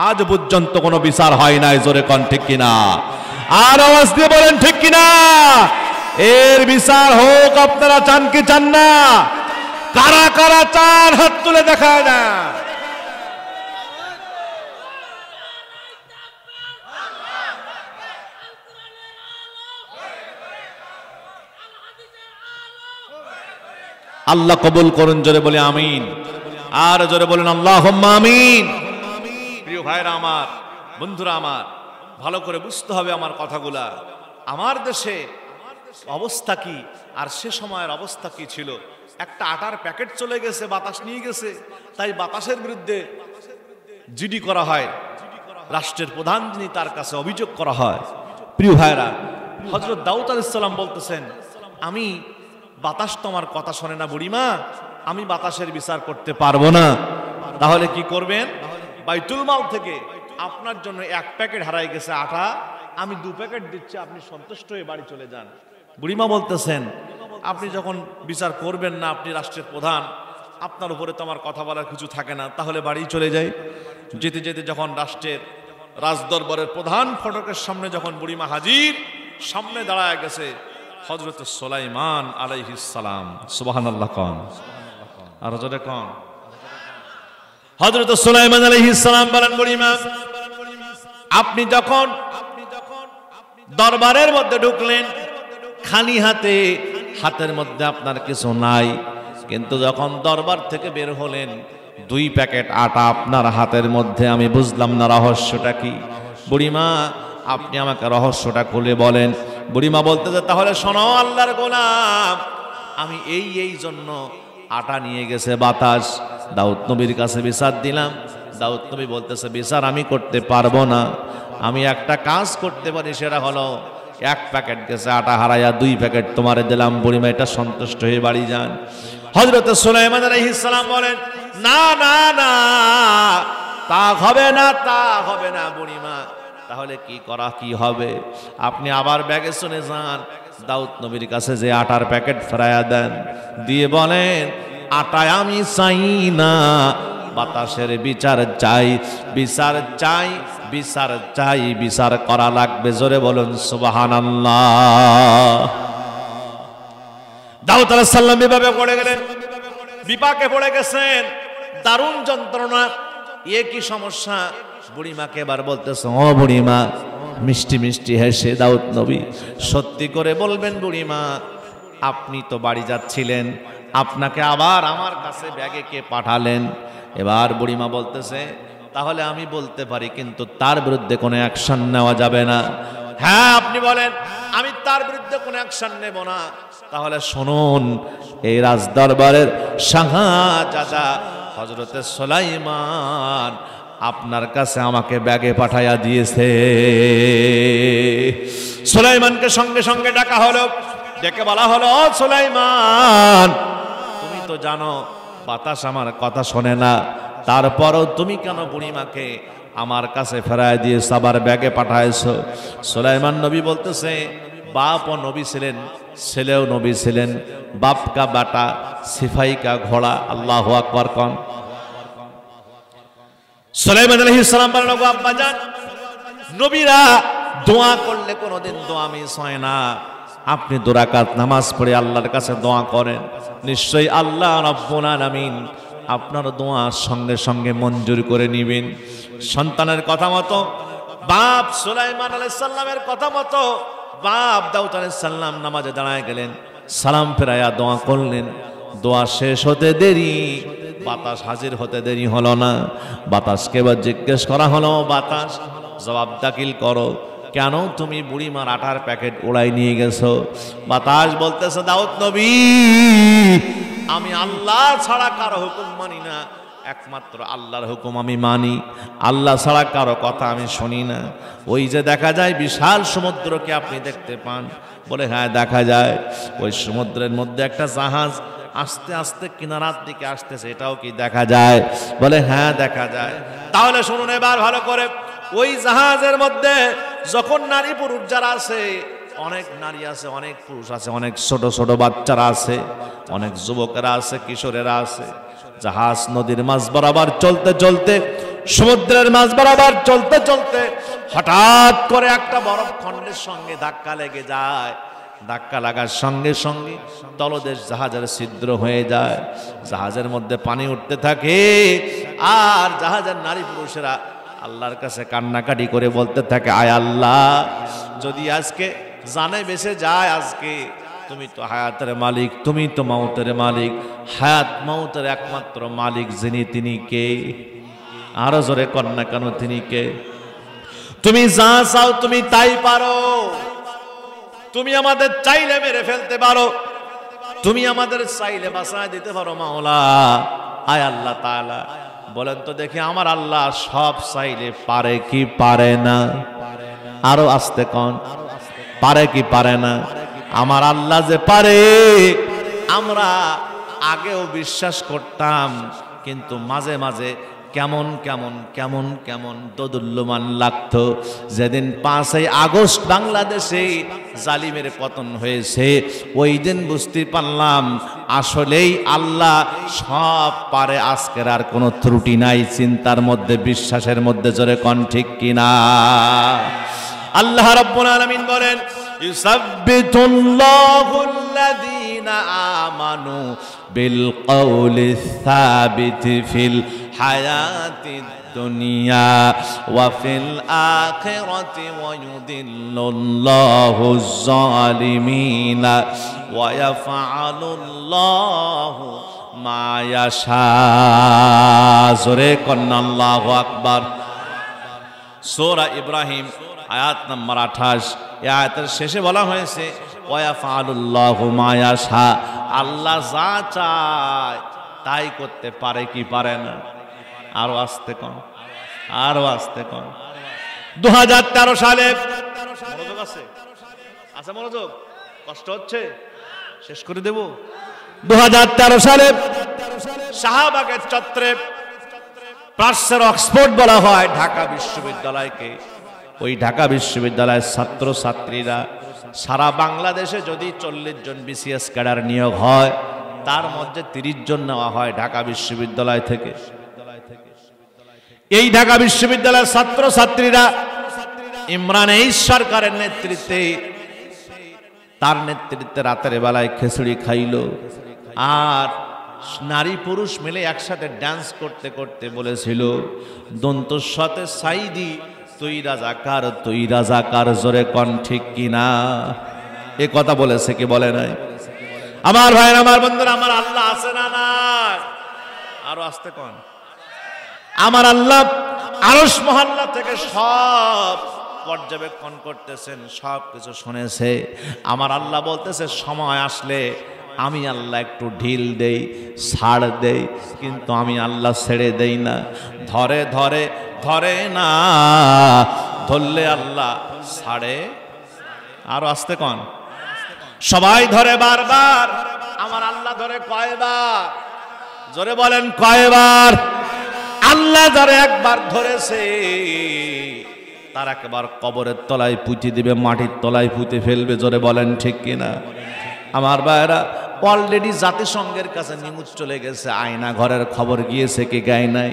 আজ পর্যন্ত কোনো বিচার হয় নাই। জোরে কোন ঠিক কিনা? আর আওয়াজ দিয়ে বলেন ঠিক কিনা? এর বিচার হোক আপনারা চান কি চান না? কারা কারা চান হাত তুলে দেখায় না। আল্লাহ কবুল করুন, জোরে বলে আমিন। আর জোরে বলেন আল্লাহুম্মা আমিন। প্রিয় ভাইরা আমার, বন্ধুরা আমার, ভালো করে বুঝতে হবে আমার কথাগুলা। আমার দেশে অবস্থা কি আর সে সময়ের অবস্থা কি ছিল। একটা আটার প্যাকেট চলে গেছে, বাতাস নিয়ে গেছে, তাই বাতাসের বিরুদ্ধে জিডি করা হয়, রাষ্ট্রের প্রধান যিনি তার কাছে অভিযোগ করা হয়। প্রিয় ভাইরা, হযরত দাউদ আলাইহিস সালাম বলতেছেন আমি বাতাস তোমার কথা শোনে না বুড়িমা, আমি বাতাসের বিচার করতে পারবো না। তাহলে কি করবেন? বাইতুল মাল থেকে আপনার জন্য এক প্যাকেট হারাই গেছে আটা, আমি 2 প্যাকেট দিচ্ছি, আপনি সন্তুষ্ট হয়ে বাড়ি চলে যান। বুড়িমা বলতেছেন আপনি যখন বিচার করবেন না, আপনি রাষ্ট্রের প্রধান, আপনার উপরে তো আমার কথা বলার কিছু থাকে না, তাহলে বাড়ি চলে যাই। যেতে যেতে যখন রাষ্ট্রের রাজদরবারের প্রধান ফটকের সামনে যখন বুড়িমা হাজির, সামনে দাঁড়ায় গেছে হযরত সুলাইমান আলাইহিস সালাম। সুবহানাল্লাহ কোন আর জোরে কোন। হযরত সুলাইমান আলাইহিস সালাম বলেন বুড়িমা আপনি যখন দরবারের মধ্যে ঢুকলেন খালি হাতে, হাতের মধ্যে আপনার কিছু নাই, কিন্তু যখন দরবার থেকে বের হলেন 2 প্যাকেট আটা আপনার হাতের মধ্যে। আমি বুঝলাম না রহস্যটা কি। বুড়িমা আপনি আমাকে রহস্যটা খুলে বলেন। বুড়িমা বলতেছে তাহলে শোনো আল্লাহর গোলাম, আমি এই জন্য আটা নিয়ে গেছে বাতাস, দাউদ নবীর কাছে বিচার দিলাম। দাউদ নবী বলতেছে বিচার আমি করতে পারবো না, আমি একটা কাজ করতে পারি, সেটা হলো 1 প্যাকেট গেছে আটা হারাইয়া 2 প্যাকেট তোমারে দিলাম। বুড়িমা এটা সন্তুষ্ট হয়ে বাড়ি যান। হযরত সুলাইমান আলাইহিস সালাম বলেন না না না, তা হবে না, তা হবে না বুড়িমা। তাহলে কি করা কি হবে? আপনি আবার ব্যাগে শুনে যান, দাউদ নবীর কাছে যে আটার প্যাকেট ফেরাইয়া দেন, দিয়ে বলেন আটায় আমি চাই না, বাতাসের বিচার চাই, বিচার চাই, বিচার চাই, বিচার করা লাগবে। জোরে বলুন সুবহানাল্লাহ। দাউদ আলাইহিস সালাম বিপাকে পড়ে গেলেন, বিপাকে পড়ে গেছেন, দারুণ যন্ত্রণা। এ কি সমস্যা? বুড়িমাকে এবার বলতেছে ও বুড়িমা, মিষ্টি মিষ্টি হেসে দাউদ নবী সত্যি করে বলবেন বুড়িমা আপনি তো বাড়ি যাচ্ছিলেন, আপনাকে আবার আমার কাছে ব্যাগে কে পাঠালেন? এবার বুড়িমা বলতেছে তাহলে আমি বলতে পারি, কিন্তু তার বিরুদ্ধে কোনো অ্যাকশন নেওয়া যাবে না। হ্যাঁ আপনি বলেন, আমি তার বিরুদ্ধে কোনো অ্যাকশন নেব না। তাহলে শুনুন, এই রাজদরবারের শাহজাদা হযরতে সুলাইমান আপনার কাছে আমাকে ব্যাগে পাঠাইয়া দিয়েছে। সুলাইমানকে সঙ্গে সঙ্গে ডাকা হলো, ডেকে বলা হলো ও সুলাইমান, তুমি তো জানো বাতাস আমার কথা শোনে না, তারপরও তুমি কেন বুড়িমাকে আমার কাছে ফেরাই দিয়ে আবার ব্যাগে পাঠাইছো? সুলাইমান নবী বলতেছে বাপও নবী ছিলেন, ছেলেও নবী ছিলেন, বাপ কা বাটা সিফাই কা ঘোড়া। আল্লাহু আকবার কোন। সুলাইমান আলাইহিস সালাম বলেন গো আব্বাজান, নবীরা দোয়া করলে কোনোদিন দোয়া মিস হয় না। আপনি 2 রাকাত নামাজ পড়ে আল্লাহর কাছে দোয়া করেন, নিশ্চয়ই আল্লাহ রাব্বুল আলামিন আপনার দোয়া সঙ্গে সঙ্গে মঞ্জুর করে নেবেন। সন্তানের কথা মতো, বাপ সুলাইমান আলাইহিস সালামের কথা মতো বাপ দাউদ আলাইহিস সালাম নামাজে দাঁড়ায় গেলেন, সালাম ফেরায়া দোয়া করলেন। দোয়া শেষ হতে দেরি, বাতাস হাজির হতে দেরি হলো না। বাতাসকে এবার জিজ্ঞেস করা হলো, বাতাস জবাব দাখিল করো, কেন তুমি বুড়িমার আটার প্যাকেট উড়াই নিয়ে গেছো? বাতাস বলতেছে, দাউদ নবী, আমি আল্লাহ ছাড়া কারো হুকুম মানি না, একমাত্র আল্লাহর হুকুম আমি মানি, আল্লাহ ছাড়া কারো কথা আমি শুনি না। ওই যে দেখা যায় বিশাল সমুদ্রকে আপনি দেখতে পান? বলে হ্যাঁ দেখা যায়। ওই সমুদ্রের মধ্যে একটা জাহাজ আস্তে আস্তে কিনারার দিকে আসতেছে, এটাও কি দেখা যায়? বলে হ্যাঁ দেখা যায়। তাহলে শুনুন এবার ভালো করে, ওই জাহাজের মধ্যে যখন নারী পুরুষ যারা আছে, অনেক নারী আছে, অনেক পুরুষ আছে, অনেক ছোট ছোট বাচ্চারা আছে, অনেক যুবকেরা আছে, কিশোরেরা আছে। জাহাজ নদীর মাঝ বরাবর চলতে চলতে, সমুদ্রের মাঝ বরাবর চলতে চলতে হঠাৎ করে একটা বরফ খণ্ডের সঙ্গে ধাক্কা লেগে যায়। ধাক্কা লাগার সঙ্গে সঙ্গে তলদেশ জাহাজের ছিদ্র হয়ে যায়, জাহাজের মধ্যে পানি উঠতে থাকে। আর জাহাজের নারী পুরুষেরা আল্লাহর কাছে কান্নাকাটি করে বলতে থাকে, আয় আল্লাহ, যদি আজকে জানে বেঁচে যায়, আজকে তুমি তো হায়াতের মালিক, তুমি তো মাউতের মালিক, হায়াত মাউতের একমাত্র মালিক যিনি, তিনি কে? আরো জোরে কন্যা কেন, তিনি কে? তুমি যা চাও তুমি তাই পারো, তুমি আমাদের চাইলে মেরে ফেলতে পারো, তুমি আমাদের চাইলে বাঁচায় দিতে পারো মাওলা। আয় আল্লাহ তাআলা, বলেন তো দেখি আমার আল্লাহ সব চাইলে পারে কি পারে না? আরো আস্তে কন, পারে কি পারে না? আমার আল্লাহ যে পারে আমরা আগেও বিশ্বাস করতাম, কিন্তু মাঝে মাঝে কেমন কেমন কেমন কেমন দোদুল্যমান লাগতো। যেদিন 5ই আগস্ট বাংলাদেশে জালিমের পতন হয়েছে, ওই দিন বুঝতে পারলাম আসলেই আল্লাহ সব পারে, আজকের আর কোনো ত্রুটি নাই চিন্তার মধ্যে, বিশ্বাসের মধ্যে। জোরে কোন ঠিক কিনা? আল্লাহ রাব্বুল আলামিন বলেন, ইউসাব্বিতুল্লাহুল্লাযীনা আমানু বিল কওলিস সাবিতি ফিল হায়াতিদ দুনিয়া ওয়া ফিল আখিরাতি ওয়া ইউদিল্লুল্লাহুজ জালিমিনা ওয়া ইয়াফআলুল্লাহু মা ইয়াশা। জোরে কন্না আল্লাহু আকবার। সূরা ইব্রাহিম আয়াত নম্বর 28, এই আয়াতের শেষে বলা হয়েছে, ওয়া ইয়াফআলুল্লাহু মা ইয়াশা, আল্লাহ যা চায় তাই করতে পারে কি পারে না? আরো আস্তে কম, আরো আস্তে কম। 2013 সালে, মনোযোগ আছে? আচ্ছা মনোযোগ, কষ্ট হচ্ছে, শেষ করে দেব। 2013 সালে শাহবাগের চত্বরে, প্রাচ্যের অক্সফোর্ড বলা হয় ঢাকা বিশ্ববিদ্যালয়কে, ওই ঢাকা বিশ্ববিদ্যালয়ের ছাত্র ছাত্রীরা সারা বাংলাদেশে যদি 40 জন বিসিএস ক্যাডার নিয়োগ হয়, তার মধ্যে 30 জন নেওয়া হয় ঢাকা বিশ্ববিদ্যালয় থেকে। এই ঢাকা বিশ্ববিদ্যালয়ের ছাত্র ছাত্রীরা ইমরান এইচ সরকারের নেতৃত্বে, তার নেতৃত্বে রাতের বেলায় খিচুড়ি খাইল, আর নারী পুরুষ মিলে একসাথে ডান্স করতে করতে বলেছিল, দন্তস্বতে সাইদি তুই রাজাকার, তুই রাজাকার। জোরে কন ঠিক কিনা? এ কথা বলেছে কি বলে নাই? আমার ভাই, আমার বন্ধুরা, আমার আল্লাহ আছে না নাই? আরো আস্তে কন। আমার আল্লাহ আরশ মহল্লা থেকে সব পর্যবেক্ষণ করতেছেন, সব কিছু শুনেছে। আমার আল্লাহ বলতেছে, সময় আসলে আমি আল্লাহ একটু ঢিল দেই, ছাড় দেই, কিন্তু আমি আল্লাহ ছেড়ে দেই না। ধরে ধরে ধরে না, ধরলে আল্লাহ ছাড়ে। আরো আস্তে কন। সবাই ধরে বারবার, আমার আল্লাহ ধরে কয়বার? জোরে বলেন কয়বার? আল্লাহ ধরে একবার ধরেছে, তার একবার কবরের তলায় পুঁতে দিবে, মাটির তলায় পুঁতে ফেলবে। জোরে বলেন ঠিক কিনা? আমার ভাইরা, অলরেডি জাতিসংঘের কাছে নিউজ চলে গেছে, আয়না ঘরের খবর গিয়েছে কি গায় নাই?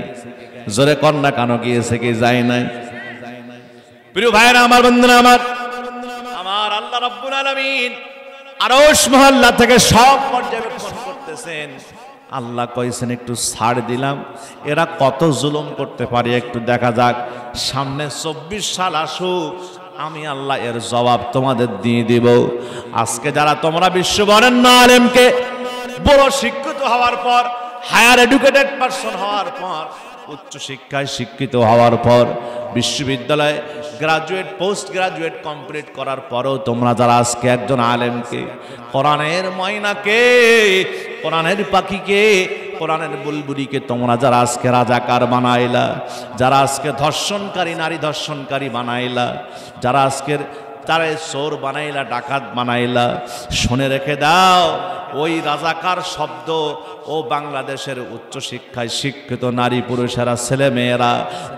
জোরে কন্যা কেন গিয়েছে কি যায় নাই? প্রিয় ভাইরা, আমার বন্ধুরা, আমার আল্লাহ রাব্বুল আলামিন আরশ মহল্লা থেকে সব পর্যবেক্ষণ করতেছেন। আল্লাহ কইছেন একটু ছাড় দিলাম, এরা কত জুলুম করতে পারে একটু দেখা যাক, সামনে 24 সাল আসুক, আমি আল্লাহ এর জবাব তোমাদের দিয়ে দিব। আজকে যারা তোমরা বিশ্ব বরেণ্য আলেমকে বড় শিক্ষিত হওয়ার পর, হায়ার এডুকেটেড পারসন হওয়ার পর, উচ্চ শিক্ষায় শিক্ষিত হওয়ার পর, বিশ্ববিদ্যালয়ে গ্রাজুয়েট পোস্ট গ্রাজুয়েট কমপ্লিট করার পরেও তোমরা যারা আজকে একজন আলেমকে, কোরআনের ময়নাকে, কোরআনের পাখিকে, কোরআনের বুলবুলিকে তোমরা যারা আজকে রাজাকার বানাইলা, যারা আজকে ধর্ষণকারী, নারী ধর্ষণকারী বানাইলা, যারা আজকের তারা চোর বানাইলা, ডাকাত বানাইলা, শুনে রেখে দাও, ওই রাজাকার শব্দ ও বাংলাদেশের উচ্চশিক্ষায় শিক্ষিত নারী পুরুষেরা, ছেলে মেয়েরা,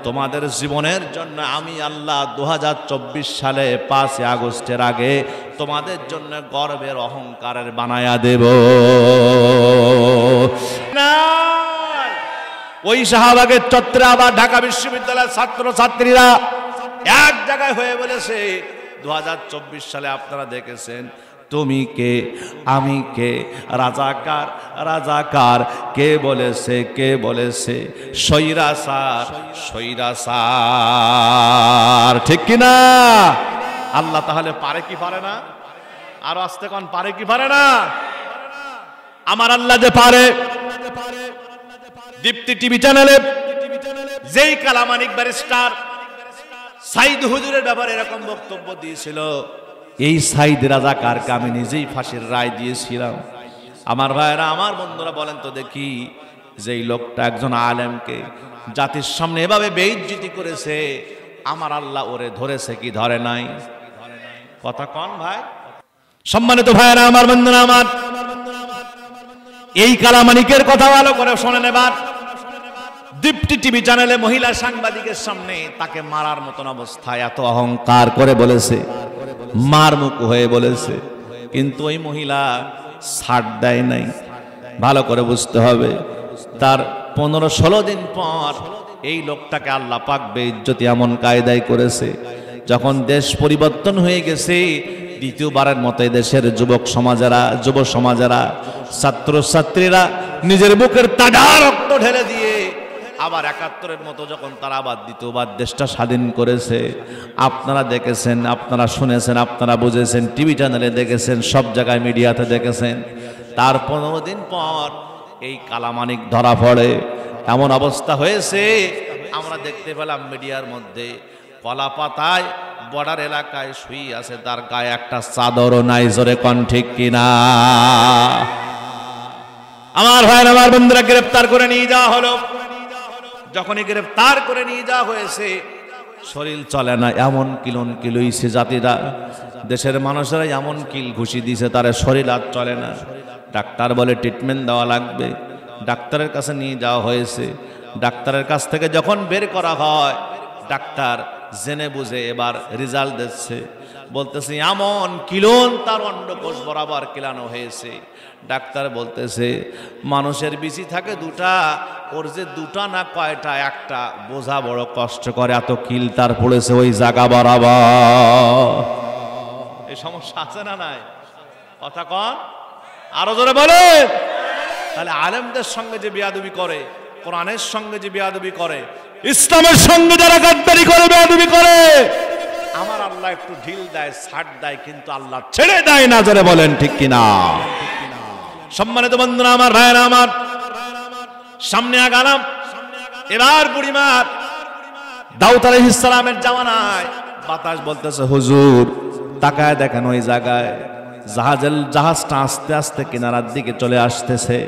তোমাদের জীবনের জন্য আমি আল্লাহ 2024 সালে 5 আগস্টের আগে তোমাদের জন্য গর্বের অহংকারের বানায়া দেব। ওই শাহবাগের চত্বরে আবার ঢাকা বিশ্ববিদ্যালয়ের ছাত্র ছাত্রীরা এক জায়গায় হয়ে বলেছে, 2024 সালে আপনারা দেখেছেন, তুমি কে, আমি কে, রাজাকার, রাজাকার, কে বলেছে, কে বলেছে, স্বৈরাচার, স্বৈরাচার, ঠিক কিনা? আল্লাহ তাহলে পারে কি পারে না? আরো আসতে কোন পারে কি পারে না? আমার আল্লাহ যে পারে। দীপ্তি টিভি চ্যানেলে যেই কালামানিক ব্যারিস্টার সাইদ হুজুরের ব্যাপারে এরকম বক্তব্য দিয়েছিল, এই সাইদ রাজাকারকে আমি নিজেই ফাঁসির রায় দিয়েছিলাম। আমার ভাইয়েরা, আমার বন্ধুরা, বলেন তো দেখি, যেই লোকটা একজন আলেমকে জাতির সামনে এভাবে বেইজ্জতি করেছে, আমার আল্লাহ ওরে ধরেছে কি ধরে নাই? কথা কন ভাই। সম্মানিত ভাইয়েরা, আমার বন্ধুরা, আমার এই কালামানিকের কথা ভালো করে শোনেন এবার। দীপ্তি টিভি চ্যানেলে মহিলা সাংবাদিকের সামনে তাকে মারার মতন অবস্থায় এত অহংকার করে বলেছে, মারমুখ হয়ে বলেছে, কিন্তু ওই মহিলা ছাড় দেয় নাই। ভালো করে বুঝতে হবে, তার 15-16 দিন পর এই লোকটাকে আল্লাহ পাক বেইজ্জতি এমন কায়দায় করেছে, যখন দেশ পরিবর্তন হয়ে গেছে, দ্বিতীয়বারের মতো দেশের যুবক সমাজেরা, যুব সমাজেরা, ছাত্র ছাত্রীরা নিজের বুকের তাজা রক্ত ঢেলে দিয়ে আবার 71-এর মতো যখন তারা আবার দ্বিতীয়বার দেশটা স্বাধীন করেছে, আপনারা দেখেছেন, আপনারা শুনেছেন, আপনারা বুঝেছেন, টিভি চ্যানেলে দেখেছেন, সব জায়গায় মিডিয়াতে দেখেছেন। তার 15 দিন পর এই কালামানিক ধরা পড়ে। এমন অবস্থা হয়েছে, আমরা দেখতে পেলাম মিডিয়ার মধ্যে, কলা পাতায় বর্ডার এলাকায় শুয়ে আছে, তার গায়ে একটা চাদরও নাই। জোরে কোন ঠিক কিনা? আমার ভাই, আমার বন্ধুরা, গ্রেফতার করে নিয়ে যাওয়া হলো। যখনই গ্রেফতার করে নিয়ে যাওয়া হয়েছে, শরীর চলে না, এমন কিলন কিলইছে জাতিরা, দেশের মানুষেরা এমন কিল ঘুষি দিছে, তার শরীর আর চলে না। ডাক্তার বলে ট্রিটমেন্ট দেওয়া লাগবে। ডাক্তারের কাছে নিয়ে যাওয়া হয়েছে। ডাক্তারের কাছ থেকে যখন বের করা হয়, ডাক্তার জেনে বুঝে এবার রেজাল্ট দিচ্ছে, বলতেছে এমন কিলন তার অন্ডকোষ বরাবর কিলানো হয়েছে। ডাক্তার বলতেছে মানুষের বিচি থাকে দুটা, ওর যে দুটা না কয়টা, একটা বোঝা বড় কষ্ট করে, এত কিল তার পড়েছে ওই জায়গা বরাবর। এই সমস্যা আছে না নাই? কথা কন, আরো জোরে বলে। তাহলে আলেমদের সঙ্গে যে বেয়াদবি করে, কোরআনের সঙ্গে যে বেয়াদবি করে, ইসলামের সঙ্গে যারা গাদ্দারি করে, বেয়াদবি করে, আমার আল্লাহ একটু ঢিল দেয়, ছাড় দেয়, কিন্তু আল্লাহ ছেড়ে দেয় না। জোরে বলেন ঠিক কিনা? সম্মানিত বন্ধুরা, আমার ভাইয়েরা, আমার সামনে আগালাম। এবার বুড়িমার দাউদ আলাইহিস সালামের জামানায় বাতাস বলতেছে, হুজুর তাকায় দেখেন ওই জায়গায় জাহাজটা আস্তে আস্তে কিনারার দিকে চলে আসতেছে।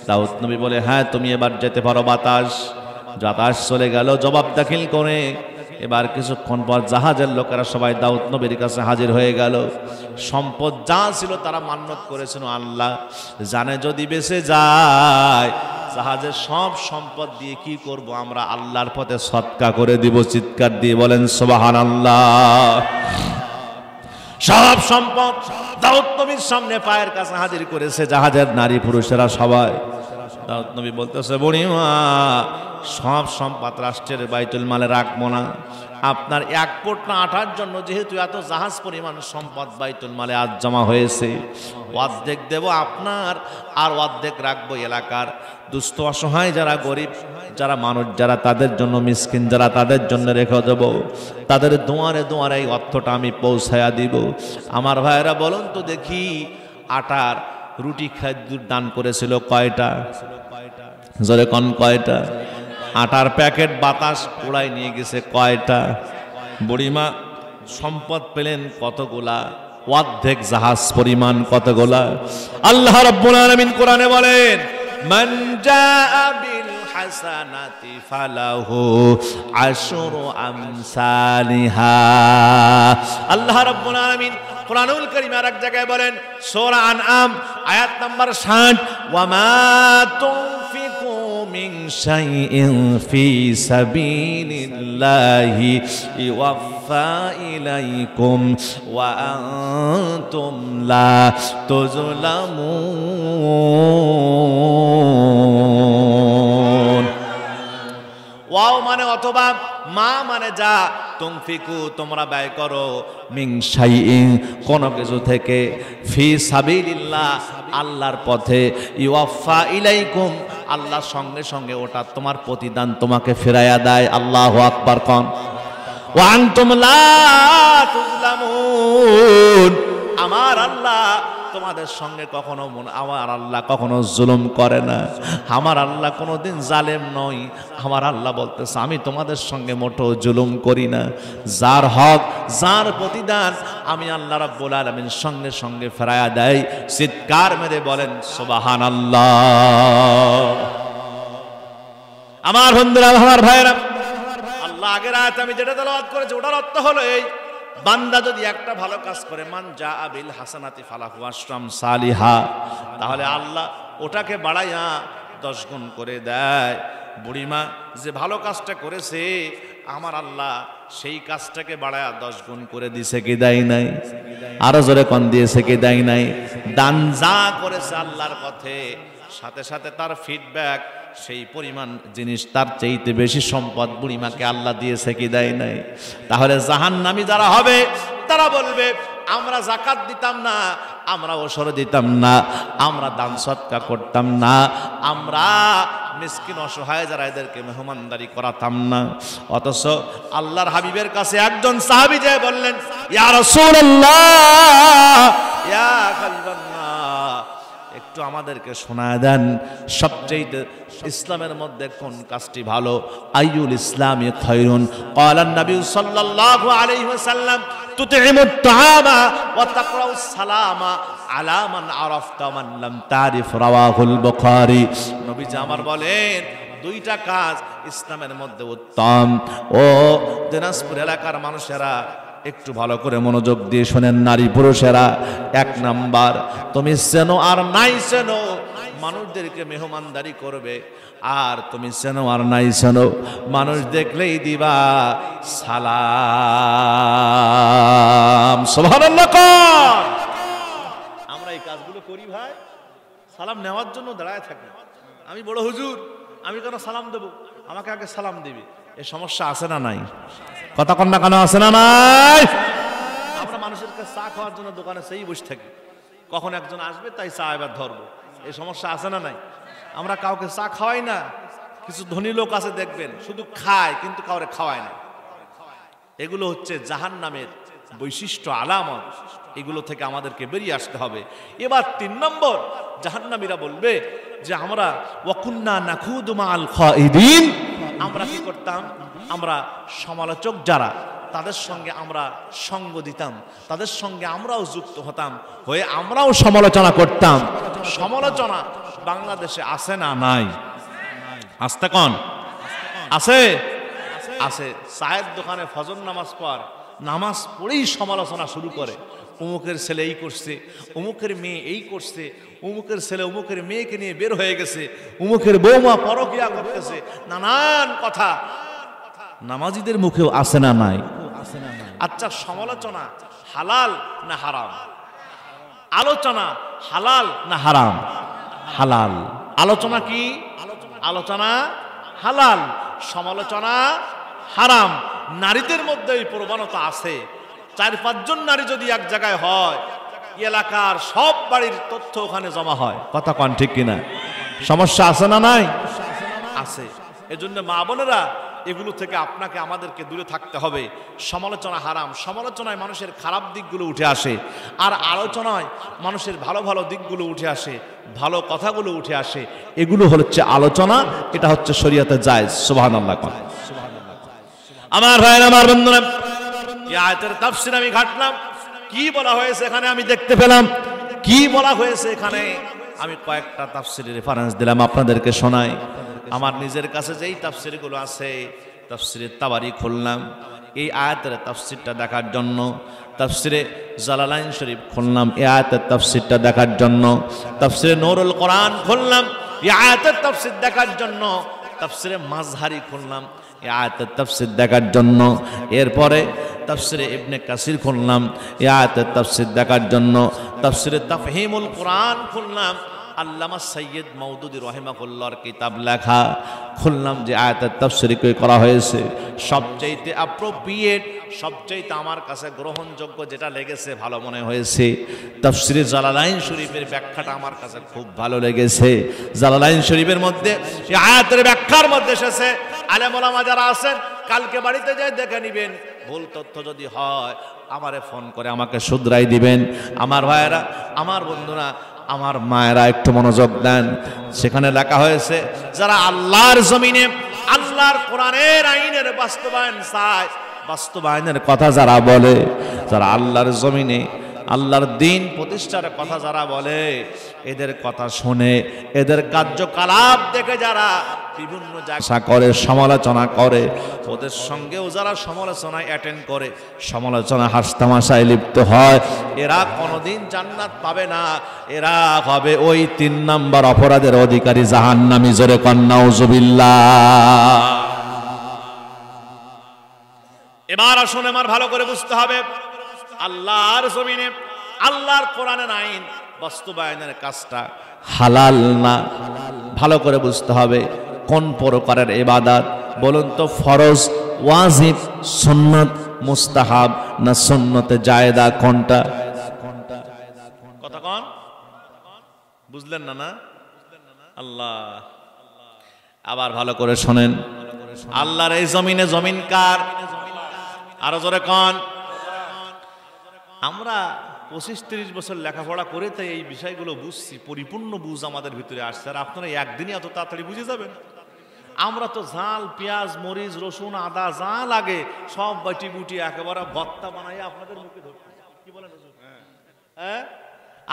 দাউদ নবী বলে, হ্যাঁ তুমি এবার যেতে পারো। বাতাস চলে গেল জবাব দাখিল করে। এবার কিছুক্ষণ পর জাহাজের লোকেরা সবাই দাউদ নবীর কাছে হাজির হয়ে গেল। সম্পদ যা ছিল তারা মান্যত করেছিল, আল্লাহ জানে যদি বেঁচে যায় জাহাজের সব সম্পদ দিয়ে কি করব, আমরা আল্লাহর পথে সদকা করে দিব। চিৎকার দিয়ে বলেন সুবহানাল্লাহ। সব সম্পদ দাউদ নবীর সামনে পায়ের কাছে হাজির করেছে জাহাজের নারী পুরুষেরা সবাই। নবী বলতেছে বুড়িমা সব সম্পদ রাষ্ট্রের বাইতুল মালে রাখবো না, আপনার এক পোটনা আটার জন্য যেহেতু এত জাহাজ পরিমাণ সম্পদ বাইতুল মালে আজ জমা হয়েছে, অর্ধেক দেব আপনার আর অর্ধেক রাখবো এলাকার দুস্থ অসহায় যারা গরিব যারা মানুষ যারা তাদের জন্য মিসকিন যারা তাদের জন্য রেখে দেব, তাদের দুয়ারে দুয়ারে এই অর্থটা আমি পৌঁছায়া দিব। আমার ভাইয়েরা বলুন তো দেখি, আটার রুটি খাদ্য দান করেছিল কয়টা? জোরে কোন কয়টা? আটার প্যাকেট বাতাস উড়াই নিয়ে গেছে কয়টা? বুড়িমা সম্পদ পেলেন কতগুলা? অর্ধেক জাহাজ পরিমাণ কতগুলা? আল্লাহ রাব্বুল আলামিন কোরআনে বলেন মান জাআ বিল হাসানাতি ফালাহু আশরু আমসালিহা। আল্লাহ রাব্বুল আলামিন কুরআনুল কারীম আর এক জায়গায় বলেন সূরা আনআম আয়াত নাম্বার 60 ওয়া মা তুনফিকু মিন শাইইন ফি সাবিলিল্লাহি ইওয়াফা ইলাইকুম ওয়া আনতুম লা তুজলামুন। ওয়াও মানে অথবা, মা মানে যা, তুনফিকু তোমরা ব্যয় করো, মিন শাইইন কোন কিছু থেকে, ফি সাবিলিল্লাহ আল্লাহর পথে, ইওয়াফা ইলাইকুম আল্লাহর সঙ্গে সঙ্গে ওটা তোমার প্রতিদান তোমাকে ফেরাইয়া দেয়। আল্লাহু আকবার কোন। ওয়া আনতুম লা তুজলামুন আমার আল্লাহ তোমাদের সঙ্গে কখনো আমার আল্লাহ কখনো জুলুম করে না, আমার আল্লাহ কোনোদিন জালেম নয়। আমার আল্লাহ বলতেছে আমি তোমাদের সঙ্গে মোটেও জুলুম করি না, যার হক যার প্রতিদান আমি আল্লাহ রাব্বুল আলামিন সঙ্গে সঙ্গে ফেরায়া দেয়। চিৎকার মেরে বলেন সুবহানাল্লাহ। আমার বন্ধুরা আমার ভাইরা, আল্লাহ আগের আয়াতে আমি যেটা তেলাওয়াত করেছি ওটার অর্থ হলো এই, বান্দা যদি একটা ভালো কাজ করে মান জাআ বিল হাসানাতি ফালাহু আশরাম সালিহা, তাহলে আল্লাহ ওটাকে বাড়াইয়া 10 গুণ করে দেয়। বুড়িমা যে ভালো কাজটা করেছে আমার আল্লাহ সেই কাজটাকে বাড়াইয়া 10 গুণ করে দিয়েছে কি দেয় নাই? আরো জোরে কোন দিয়েছে কি দেয় নাই? দান যা করেছে আল্লাহর পথে সাথে সাথে তার ফিডব্যাক সেই পরিমাণ জিনিস তার চাইতে বেশি সম্পদ বুড়িমাকে আল্লাহ দিয়েছে কি দেয় নাই? তাহলে জাহান্নামী যারা হবে তারা বলবে আমরা যাকাত দিতাম না, আমরা ওসর দিতাম না, আমরা দান সদকা করতাম না, আমরা মিসকিন অসহায় যারা এদেরকে মেহমানদারি করাতাম না। অথচ আল্লাহর হাবিবের কাছে একজন সাহাবী যায় বললেন ইয়া রাসূলুল্লাহ ইয়া হাবিবাল্লাহ, একটু আমাদেরকে শোনায় দেন সবচেয়ে ইসলামের মধ্যে কোন কাজটি ভালো? আইয়ুল ইসলামি খায়রুন? ক্বালান নবী সাল্লাল্লাহু আলাইহি ওয়াসাল্লাম তুতঈমুত তাআমা ওয়া তাকরাউস সালামা আলা মান আরাফতা মান লাম তারিফ। রাওয়াহুল বুখারী। নবীজি আমার বলেন দুইটা কাজ ইসলামের মধ্যে উত্তম। ও দিনাজপুর এলাকার মানুষেরা একটু ভালো করে মনোযোগ দিয়ে শোনেন, নারী পুরুষেরা, 1 নাম্বার তুমি চেনো আর নাই চেনো মানুষদেরকে মেহমানদারি করবে, আর তুমি চেনো আর নাই চেনো মানুষ দেখলেই দিবা সালাম। সুবহানাল্লাহ। আমরা এই কাজগুলো করি ভাই, সালাম নেওয়ার জন্য দাঁড়ায় থাকি। আমি বড় হুজুর, আমি কেন সালাম দেব? আমাকে আগে সালাম দিবি। এই সমস্যা আছে না নাই? কথা কন না কেন, আছে না নাই? আমরা মানুষের কাছে চা খাওয়ার জন্য দোকানে সেই বসে থাকি, কখন একজন আসবে তাই চা এবার ধরবো। এই সমস্যা আছে না নাই? আমরা কাউকে চা খাওয়াই না। কিছু ধনী লোক আছে দেখবেন শুধু খায় কিন্তু কাউরে খাওয়ায় না। এগুলো হচ্ছে জাহান্নামের বৈশিষ্ট্য, আলামত। এগুলো থেকে আমাদেরকে বেরিয়ে আসতে হবে। এবার 3 নম্বর, জাহান্নামীরা বলবে যে আমরা ওয়াকুন্না নাখুদু মাআল খাইদিন, আমরা কি করতাম? আমরা সমালোচক যারা তাদের সঙ্গে আমরা সঙ্গ দিতাম, তাদের সঙ্গে আমরাও যুক্ত হতাম, হয়ে আমরাও সমালোচনা করতাম। সমালোচনা বাংলাদেশে আছে না নাই? আসতে কোন আছে? আছে। চায়ের দোকানে ফজর নামাজ পড়, নামাজ পড়েই সমালোচনা শুরু করে। অমুকের ছেলে এই করছে, অমুকের মেয়ে এই করছে, অমুকের ছেলে অমুকের মেয়েকে নিয়ে বের হয়ে গেছে, অমুকের বৌমা পরকিয়া করতেছে, নানান কথা নামাজিদের মুখেও আসে না নাই? আচ্ছা, সমালোচনা হালাল না হারাম? আলোচনা হালাল না হারাম? হালাল। আলোচনা কি? আলোচনা হালাল, সমালোচনা হারাম। নারীদের মধ্যে এই প্রবণতা আছে, 4-5 জন নারী যদি এক জায়গায় হয়, এলাকার সব বাড়ির তথ্য ওখানে জমা হয়। কথা কন ঠিক কিনা? সমস্যা আছে না নাই? আছে। এজন্য মা বোনেরা, এগুলো থেকে আপনাকে আমাদেরকে দূরে থাকতে হবে। সমালোচনা হারাম। সমালোচনায় মানুষের খারাপ দিকগুলো উঠে আসে, আর আলোচনায় মানুষের ভালো ভালো দিকগুলো উঠে আসে, ভালো কথাগুলো উঠে আসে। এগুলো হচ্ছে আলোচনা, এটা হচ্ছে শরীয়তে জায়েজ। সুবহানাল্লাহ। আমার ভাইরা, আমার বন্ধুরা, এই আয়াতের তাফসীর আমি ঘাটলাম, কি বলা হয়েছে এখানে আমি দেখতে পেলাম। কি বলা হয়েছে এখানে আমি কয়েকটা তাফসীরের রেফারেন্স দিলাম, আপনাদেরকে শোনাই। আমার নিজের কাছে যেই তাফসীরগুলো আছে, তাফসীরে তাবারি খুললাম এই আয়াতের তাফসীরটা দেখার জন্য, তাফসীরে জালালাইন শরীফ খুললাম এই আয়াতের তাফসীরটা দেখার জন্য, তাফসীরে নূরুল কোরআন খুললাম এই আয়াতের তাফসীর দেখার জন্য, তাফসীরে মাযহারি খুললাম এই আয়াতের তাফসীর দেখার জন্য, এরপরে তাফসীরে ইবনে কাসির খুললাম এই আয়াতের তাফসীর দেখার জন্য, তাফসীরে তাফহিমুল কোরআন খুললাম, আল্লামা সৈয়দ মওদুদী রাহিমাহুল্লাহর কিতাব লেখা খুললাম, যে আয়াতের তাফসীর করা হয়েছে। সবচাইতে অ্যাপ্রোপ্রিয়েট, সবচাইতে আমার কাছে গ্রহণযোগ্য যেটা লেগেছে, ভালো মনে হয়েছে, তাফসীরে জালালাইন শরীফের ব্যাখ্যাটা আমার কাছে খুব ভালো লেগেছে। জালালাইন শরীফের মধ্যে এই আয়াতের ব্যাখ্যার মধ্যে এসেছে, আলেম ওলামা যারা আছেন কালকে বাড়িতে যাই দেখে নিবেন, ভুল তথ্য যদি হয় আমারে ফোন করে আমাকে শুধরাই দিবেন। আমার ভাইয়েরা, আমার বন্ধুরা, আমার মায়েরা একটু মনোযোগ দেন। সেখানে লেখা হয়েছে, যারা আল্লাহর জমিনে আল্লাহর কোরআনের আইনের বাস্তবায়ন চায়, বাস্তবায়নের কথা যারা বলে, যারা আল্লাহর জমিনে আল্লাহর দ্বীন প্রতিষ্ঠার কথা যারা বলে, এদের কথা শুনে, এদের কার্যকলাপ দেখে যারা বিভিন্ন জায়গা করে, সমালোচনা করে, ওদের সঙ্গেও যারা সমালোচনায় অ্যাটেন্ড করে, সমালোচনা হাসতামাশায় লিপ্ত হয়, এরা কোনোদিন জান্নাত পাবে না। এরা হবে ওই 3 নাম্বার অপরাধের অধিকারী, জাহান্নামী। জোরে কন নাউজুবিল্লাহ। এবার আসুন, আমার ভালো করে বুঝতে হবে, আল্লাহর জমিনে আল্লাহর কোরআনের আইন বাস্তবায়নের কাজটা হালাল না। ভালো করে বুঝতে হবে কোন প্রকারের ইবাদত বলুন তো, ফরজ, ওয়াজিব, সুন্নাত, মুস্তাহাব না সুন্নতে জায়েদা, কোনটা? কথা কোন বুঝলেন না? না আল্লাহ। আবার ভালো করে শোনেন, আল্লাহর এই জমিনে, জমিন কার? আরো জোরে কোন। আমরা 25-30 বছর লেখাপড়া করে তাই এই বিষয়গুলো বুঝছি, পরিপূর্ণ বুঝ আমাদের ভিতরে আসছে। আর আপনারা একদিনই এত তাড়াতাড়ি বুঝে যাবেন? আমরা তো ঝাল, পেঁয়াজ, মরিচ, রসুন, আদা যা লাগে সব বাটি বুটি একেবারে ভর্তা বানাই আপনাদের মুখে ধরতে। কি বলেন? হ্যাঁ।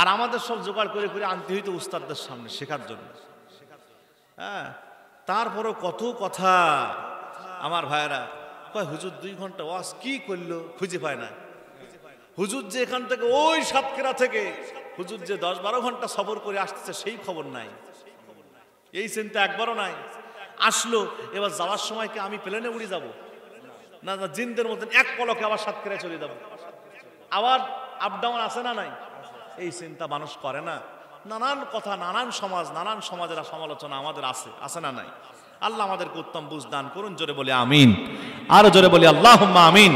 আর আমাদের সব জোগাড় করে করে আনতে হইতো উস্তাদদের সামনে শেখার জন্য। হ্যাঁ, তারপরও কত কথা। আমার ভাইয়েরা কয়, হুজুর 2 ঘন্টা ওয়াজ কি করলো খুঁজে পায় না। হুজুর যে এখান থেকে ওই সাতক্ষীরা থেকে হুজুর যে 10-12 ঘন্টা সফর করে আসতেছে সেই খবর নাই, এই চিন্তা একবারও নাই। আসলো, এবার যাওয়ার সময় কি আমি প্লেনে উড়ে যাব? না, জিনদের মতন এক পলকে আবার সাতক্ষীরা চলে যাব। আবার আপ ডাউন আছে না নাই? এই চিন্তা মানুষ করে না। নানান কথা, নানান সমাজ, নানান সমাজের সমালোচনা আমাদের আছে না নাই? আল্লাহ আমাদেরকে উত্তম বুঝ দান করুন। জোরে বলি আমিন। আরো জোরে বলি আল্লাহুম্মা আমিন।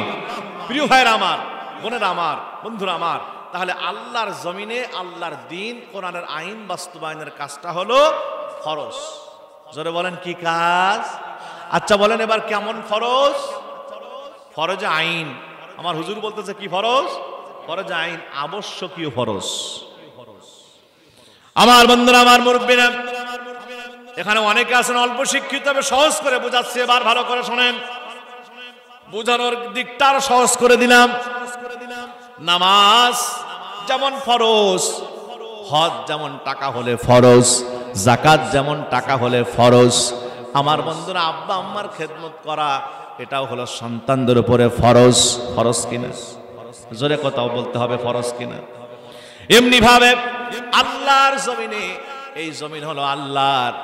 প্রিয় ভাইরা আমার, বোনেরা আমার, বন্ধুরা আমার, তাহলে আল্লাহর জমিনে আল্লাহর দ্বীন, কোরআনের আইন বাস্তবায়নের কাজটা হলো ফরজ। জোরে বলেন কি কাজ? আচ্ছা বলেন এবার কেমন ফরজ? ফরজ আইন। আমার হুজুর বলতেছে কি ফরজ? ফরজ আইন, আবশ্যকীয় ফরজ। আমার বন্ধুরা, আমার মুরব্বিরা, এখানে অনেকে আছেন অল্প শিক্ষিত, তবে সহজ করে বোঝাচ্ছি, এবার ভালো করে শোনেন। বোঝানোর দিকটা আরো সহজ করে দিলাম। নামাজ যেমন ফরজ, হজ যেমন টাকা হলে ফরজ, যাকাত যেমন টাকা হলে ফরজ, আমার বন্ধুরা আব্বা আম্মার খেদমত করা এটাও হলো সন্তানদের উপরে ফরজ। ফরজ কিনা? জোরে কথাও বলতে হবে, ফরজ কিনা? এমনি ভাবে আল্লাহর জমিনে, এই জমিন হলো আল্লাহর,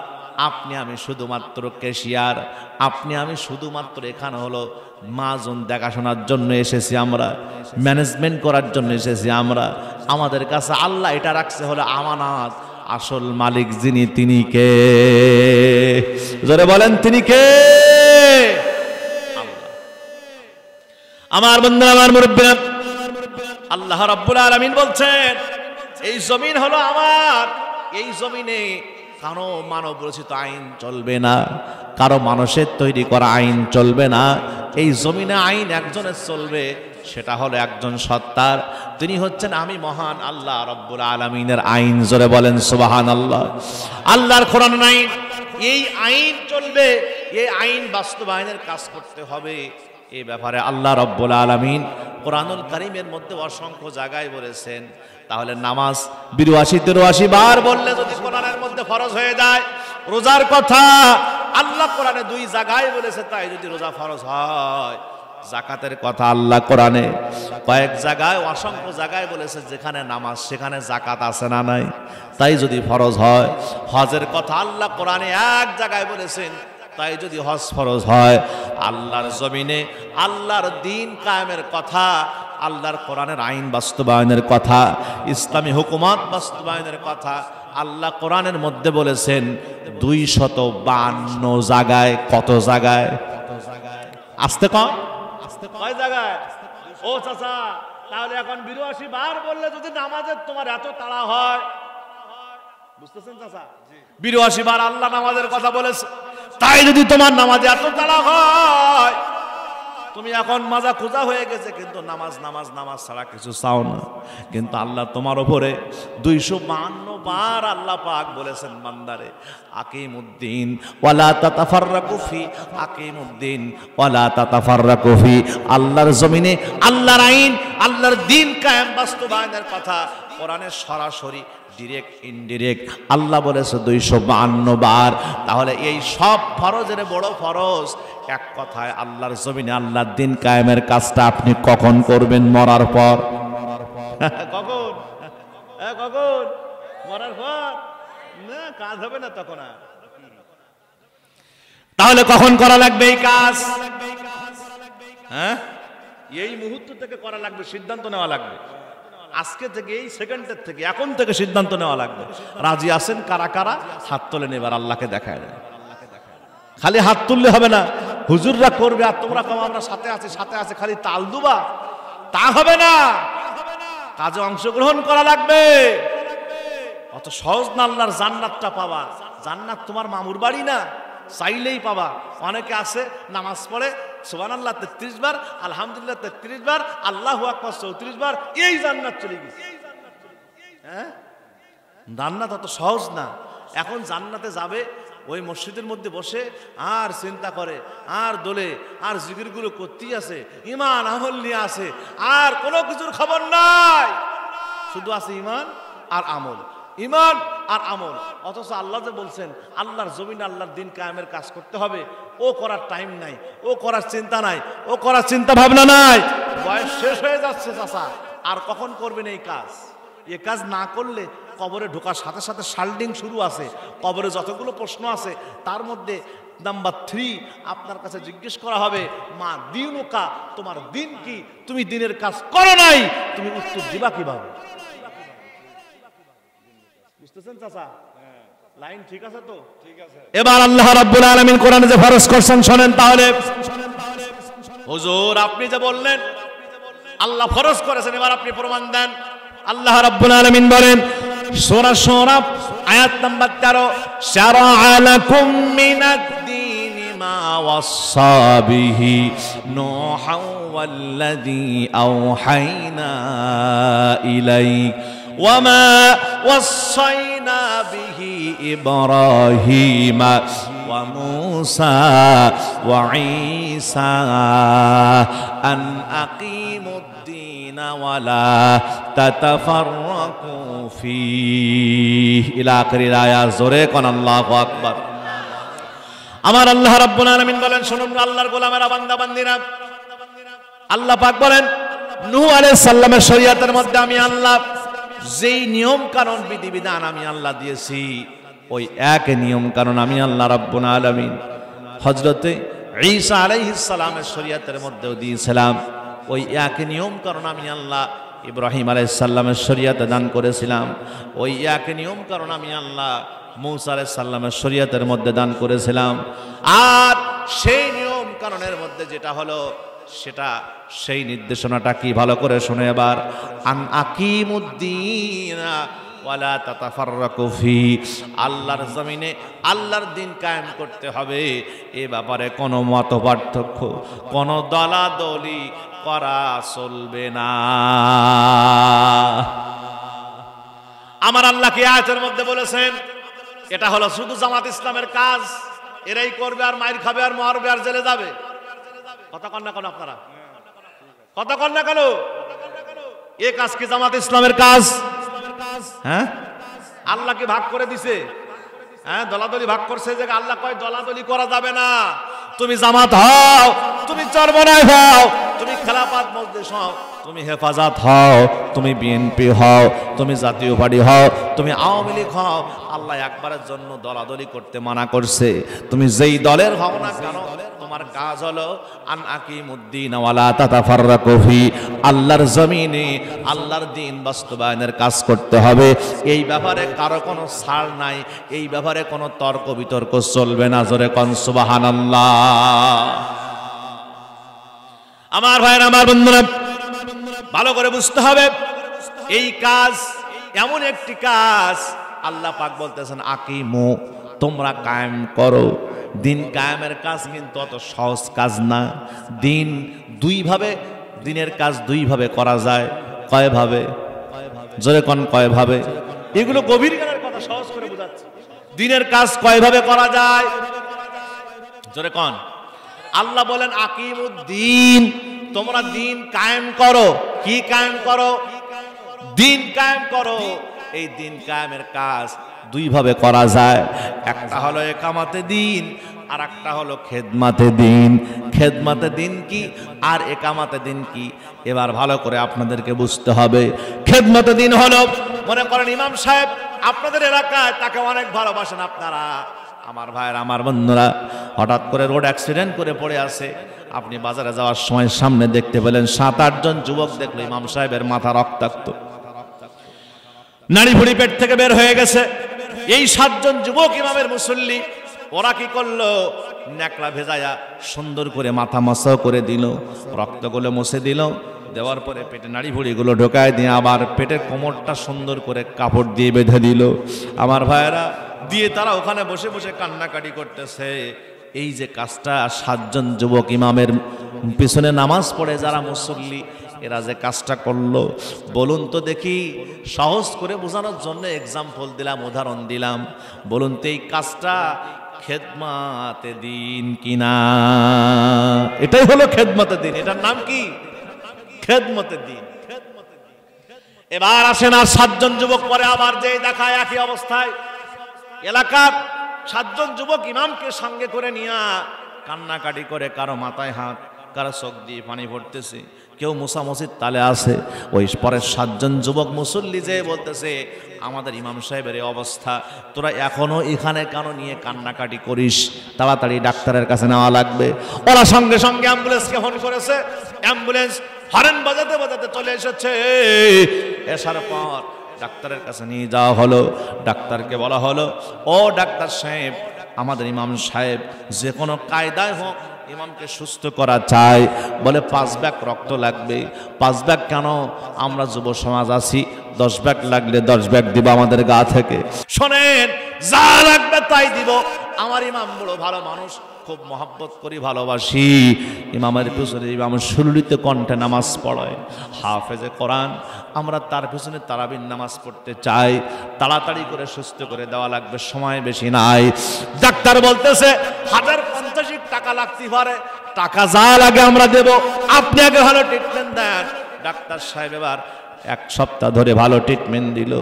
আপনি আমি শুধুমাত্র ক্যাশিয়ার, আপনি আমি শুধুমাত্র এখানে হলো মাজন দেখাশোনার জন্য এসেছি, আমরা ম্যানেজমেন্ট করার জন্য এসেছি। আমরা, আমাদের কাছে আল্লাহ এটা রাখছে হলো আমানত। আসল মালিক যিনি তিনি কে? জোরে বলেন তিনি কে? আল্লাহ। আমার বন্ধুরা, আমার মুরব্বিরা, আল্লাহ রাব্বুল আলামিন বলছেন এই জমিন হলো আমার, এই জমিনে কারো মানব রচিত আইন চলবে না, কারো মানুষের তৈরি করা আইন চলবে না। এই জমিনে আইন একজনের চলবে, সেটা হলো একজন সত্তার, তিনি হচ্ছেন আমি মহান আল্লাহ রাব্বুল আলামিনের আইন। জোরে বলেন সুবহানাল্লাহ। আল্লাহর কোরআন আইন, এই আইন চলবে, এই আইন বাস্তবায়নের কাজ করতে হবে। এই ব্যাপারে আল্লাহ রাব্বুল আলামিন কোরআনুল কারীমের মধ্যে অসংখ্য জায়গায় বলেছেন। তাহলে নামাজ ৮২-৮৩ বার বললে যদি কোরআনের মধ্যে ফরজ হয়ে যায়, রোজার কথা আল্লাহ কোরআনে 2 জায়গায় বলেছে, তাই যদি রোজা ফরজ হয়। যাকাতের কথা আল্লাহ কোরআনে কয়েক জায়গায়, অসংখ্য জায়গায় বলেছে, যেখানে নামাজ সেখানে যাকাত আছে না নাই, তাই যদি ফরজ হয়। হজের কথা আল্লাহ কোরআনে 1 জায়গায় বলেছেন, তাই যদি হজ ফরজ হয়। আল্লাহর জমিনে আল্লাহর দ্বীন কায়েমের কথা, আল্লাহর কোরআনের আইন বাস্তবায়নের কথা, ইসলামী হুকুমত বাস্তবায়নের কথা আল্লাহ কোরআনের মধ্যে বলেছেন 252 জায়গায়। কত জায়গায়? আসতে কয় জায়গায়? ও চাচা, তাহলে এখন ৮২ বার বললে যদি নামাজের তোমার এত তাড়া হয়, বুঝতেছেন চাচা? ৮২ বার আল্লাহ নামাজের কথা বলেছে, তাই যদি তোমার নামাজে এত তাড়া হয়, তুমি এখন মাজা খোঁজা হয়ে গেছে, কিন্তু নামাজ নামাজ নামাজ ছাড়া কিছু চাও না, কিন্তু আল্লাহ তোমার উপরে 252 বার আল্লাহ পাক বলেছেন, বান্দারে আকিমুদ্দিন ওয়ালা তাতাফাররাকু ফি, আকিমুদ্দিন ওয়ালা তাতাফাররাকু ফি। আল্লাহর জমিনে আল্লাহর আইন, আল্লাহর দ্বীন কায়েম বাস্তবায়নের কথা কোরআনের সরাসরি ডিরেক্ট ইনডিরেক্ট আল্লাহ বলেছে 252 বার। তাহলে এই সব ফরজের বড় ফরজ। এক কথায় আল্লাহর জমিনে আল্লাহর দ্বীন কায়েমের কাজটা আপনি কখন করবেন? মরার পর। কখন? কখন? মরার পর না, কাজ হবে না তখন। তাহলে কখন করা লাগবে এই কাজ? হ্যাঁ, এই মুহূর্ত থেকে করা লাগবে, সিদ্ধান্ত নেওয়া লাগবে। আজকে থেকে, এই সেকেন্ডের থেকে, এখন থেকে সিদ্ধান্ত নেওয়া লাগবে। রাজি আছেন কারা কারা? হাত তোলেন, এবার আল্লাহকে দেখায় দেন। খালি হাত তুললে হবে না, হুজুররা করবে আর তোমরা কম আমরা সাথে আছি সাথে আছে, খালি তাল দুবা, তা হবে না। কাজে অংশগ্রহণ করা লাগবে। অত সহজ না আল্লাহর জান্নাতটা পাওয়া। জান্নাত তোমার মামুর বাড়ি না, চাইলেই পাবা। অনেকে আছে নামাজ পড়ে সুবহানাল্লাহ 33 বার, আলহামদুলিল্লাহ 33 বার, আল্লাহু আকবার 34 বার, এই জান্নাত চলে গেছে। হ্যাঁ, জান্নাত অত সহজ না। এখন জান্নাতে যাবে ওই মসজিদের মধ্যে বসে আর চিন্তা করে আর দোলে আর জিকিরগুলো করতেই আছে, ইমান আমল নিয়ে আছে, আর কোনো কিছুর খবর নাই, শুধু আছে ইমান আর আমল, ইমান আর আমল। অথচ আল্লাহ যে বলছেন আল্লাহর জমিনে আল্লাহর দ্বীন কায়েমের কাজ করতে হবে, ও করার টাইম নাই, ও করার চিন্তা নাই, ও করার চিন্তা ভাবনা নাই। বয়স শেষ হয়ে যাচ্ছে চাচা, আর কখন করবেন এই কাজ? এ কাজ না করলে কবরে ঢোকার সাথে সাথে শাল্ডিং শুরু আছে। কবরে যতগুলো প্রশ্ন আছে তার মধ্যে নাম্বার 3 আপনার কাছে জিজ্ঞেস করা হবে, মা দিনুকা, তোমার দিন কি? তুমি দিনের কাজ করো নাই, তুমি উত্তর দিবা কিভাবে? বুঝতেছেন চাচা? লাইন ঠিক আছে তো? ঠিক আছে। এবার আল্লাহ রাব্বুল আলামিন কোরআনে যে ফরজ করছেন শোনেন তাহলে। হুজুর আপনি যে বললেন আল্লাহ ফরজ করেছেন, এবার আপনি প্রমাণ দেন। আল্লাহ রাব্বুল আলামিন বলেন সূরা শুরা আয়াত নাম্বার 13, শারা'a লাকুম মিনাদ-দীনি মা ওয়াসসা বিহি নূহান ওয়াল্লাযী আওহাইনা ইলাইক ওয়া মা ওয়াসাইনা বিহি ইব্রাহিমা ওয়া মূসা ওয়া ঈসা আন আকিমুদ-দীনা ওয়া লা তাতাফাররাকু ফীহি ইলা আখিরিল আয়াত। জোরে কোন আল্লাহু আকবার। আমার আল্লাহ রাব্বুল আলামিন বলেন, শুনুন আল্লাহর গোলামেরা, বান্দা বান্দিরা, আল্লাহ পাক বলেন নূহ আলাইহিস সালামের শরীয়তের মধ্যে আমি আল্লাহ যেই নিয়ম কানুন বিধিবিধান আমি আল্লাহ দিয়েছি, ওই এক নিয়ম কানুন আমি আল্লাহ রাব্বুল আলামিন হযরতে ঈসা আলাইহিস সালামের শরীয়তের মধ্যেও দিয়েছিলাম। ওই এক নিয়ম কানুন আমি আল্লাহ ইব্রাহিম আলাইহিস সালামের শরীয়তে দান করেছিলাম, ওই একই নিয়ম কারণ আমি আল্লাহ মূসা আলাইহিস সালামের শরীয়তের মধ্যে দান করেছিলাম। আর সেই নিয়ম কারণের মধ্যে যেটা হলো সেটা সেই নির্দেশনাটা কি ভালো করে শুনে এবার, আন আকিমুদ্দিন ওয়ালা তাতাফাররাকু ফি, আল্লাহর জমিনে আল্লাহর দিন কায়েম করতে হবে, এ ব্যাপারে কোনো মতপার্থক্য, কোনো দলাদলি করা চলবে না। আমার আল্লাহ কি আয়াতের মধ্যে বলেছেন এটা হলো শুধু জামাত ইসলামের কাজ, এরাই করবে আর মাইর খাবে আর মারবে আর জেলে যাবে? কথা কন না কেন আপনারা? কথা কন না কেন? এ কাজ কি জামাত ইসলামের কাজ? হ্যাঁ, আল্লাহ কি ভাগ করে দিছে? হ্যাঁ, দলাদলি ভাগ করছে যে আল্লাহ কয় দলাদলি করা যাবে না। তুমি জামাত হও, তুমি চরমনায় হও, তুমি খেলাফত মজলিস হও, তুমি হেফাজত হও, তুমি বিএনপি হও, তুমি জাতীয় পার্টি হও, তুমি আওয়ামী লীগ হও, আল্লাহ একবারের জন্য দলাদলি করতে মানা করছে। তুমি যেই দলের হও না কেন, তোমার কাজ হলো আন আকিমুদ্দিন ওয়ালা তাতাফাররাকু ফি, আল্লাহর জমিনে আল্লাহর দ্বীন বাস্তবায়নের কাজ করতে হবে। এই ব্যাপারে কারো কোনো ছাড় নাই, এই ব্যাপারে কোনো তর্ক বিতর্ক চলবে না। জোরে কোন সুবহানাল্লাহ। আমার ভাইরা, আমার বন্ধুরা, ভালো করে বুঝতে হবে এই কাজ এমন একটি কাজ, আল্লাহ পাক বলতেছেন আকিমু, তোমরা কায়েম করো। দিন কায়েমের কাজ কিন্তু অত সহজ কাজ না। দিন দুইভাবে, দিনের কাজ দুইভাবে করা যায়। কয়ভাবে? জোরে কোন কয়ভাবে? এগুলো গভীর জ্ঞানের কথা, সহজ করে বোঝাচ্ছি। দিনের কাজ কয়ভাবে করা যায়? জোরে কোন। আল্লাহ বলেন আকিমুদ্দিন, তোমরা দিন কায়েম করো। কি কায়েম করো? দিন কায়েম করো। এই দিন কায়েমের কাজ দুইভাবে করা যায়। একটা হলো একামাতে দিন, আর একটা হলো খেদমাতে দিন। খেদমাতে দিন কি আর একামাতে দিন কি, এবার ভালো করে আপনাদেরকে বুঝতে হবে। খেদমাতে দিন হলো, মনে করেন ইমাম সাহেব আপনাদের এলাকায়, তাকে অনেক ভালোবাসেন আপনারা, আমার ভাইয়ের, আমার বন্ধুরা, হঠাৎ করে রোড অ্যাক্সিডেন্ট করে পড়ে আছে। আপনি বাজারে যাওয়ার সময় সামনে দেখতে পেলেন 7-8 জন যুবক, দেখলো ইমাম সাহেবের মাথা রক্তাক্ত, নাড়ি ভুড়ি পেট থেকে বের হয়ে গেছে। এই 7 জন যুবক ইমামের মুসল্লি, ওরা কি করলো? ন্যাকড়া ভেজায়া সুন্দর করে মাথা মাসাও করে দিল, রক্তগুলো মুছে দিল, দেওয়ার পরে পেটে নাড়ি ভুড়িগুলো ঢোকায় দিয়ে আবার পেটের কোমরটা সুন্দর করে কাপড় দিয়ে বেঁধে দিল। আমার ভাইয়েরা, দিয়ে তারা ওখানে বসে বসে কান্নাকাটি করতেছে। এই যে কাজটা 7 জন যুবক ইমামের পিছনে নামাজ পড়ে যারা মুসল্লি, এরা যে কাজটা করলো, বলুন তো দেখি, সহজ করে বোঝানোর জন্য এক্সাম্পল দিলাম, উদাহরণ দিলাম, বলুন তো এই কাজটা খেদমাতে দিন কিনা? এটাই হলো খেদমাতে দিন। এটার নাম কি? খেদমাতে দিন। এবার আসেন আর 7 জন যুবক পরে আবার যে দেখায় একই অবস্থায়, এলাকার 7 জন যুবক ইমামকে সঙ্গে করে নিয়ে কান্নাকাটি করে, কারো মাথায় হাত, কারো চোখ দিয়ে পানি পড়তেছে, কেউ মুসামসির তালে আছে। ওই পরের 7 জন যুবক মুসল্লি যে বলতেছে, আমাদের ইমাম সাহেবের এই অবস্থা, তোরা এখনো এখানে কেন নিয়ে কান্নাকাটি করিস? তাড়াতাড়ি ডাক্তারের কাছে নেওয়া লাগবে। ওরা সঙ্গে সঙ্গে অ্যাম্বুলেন্সকে ফোন করেছে। অ্যাম্বুলেন্স হরেন বাজাতে বাজাতে চলে এসেছে। এসার পর ডাক্তারের কাছে নিয়ে যাওয়া হলো। ডাক্তারকে বলা হলো, ও ডাক্তার সাহেব, আমাদের ইমাম সাহেব যে কোনো কায়দায় হোক ইমামকে সুস্থ করা চায়। বলে 5 ব্যাগ রক্ত লাগবে। 5 ব্যাগ কেন? আমরা যুব সমাজ আছি, 10 ব্যাগ লাগলে 10 ব্যাগ দিব আমাদের গা থেকে। শোনেন, যা লাগবে তাই দিব। আমার ইমাম বড় ভালো মানুষ, খুব মহব্বত করি, ভালোবাসি। ইমামের পিছনে ইমাম সুললিত কণ্ঠে নামাজ পড়ায়, হাফেজে কোরআন। আমরা তার পিছনে তারাবির নামাজ পড়তে চাই। তাড়াতাড়ি করে সুস্থ করে দেওয়া লাগবে, সময় বেশি নাই। ডাক্তার বলতেছে 1050 টাকা লাগতে পারে, টাকা যা লাগে আমরা দেব, আপনি আগে ভালো ট্রিটমেন্ট দেন। ডাক্তার সাহেব এবার 1 সপ্তাহ ধরে ভালো ট্রিটমেন্ট দিল।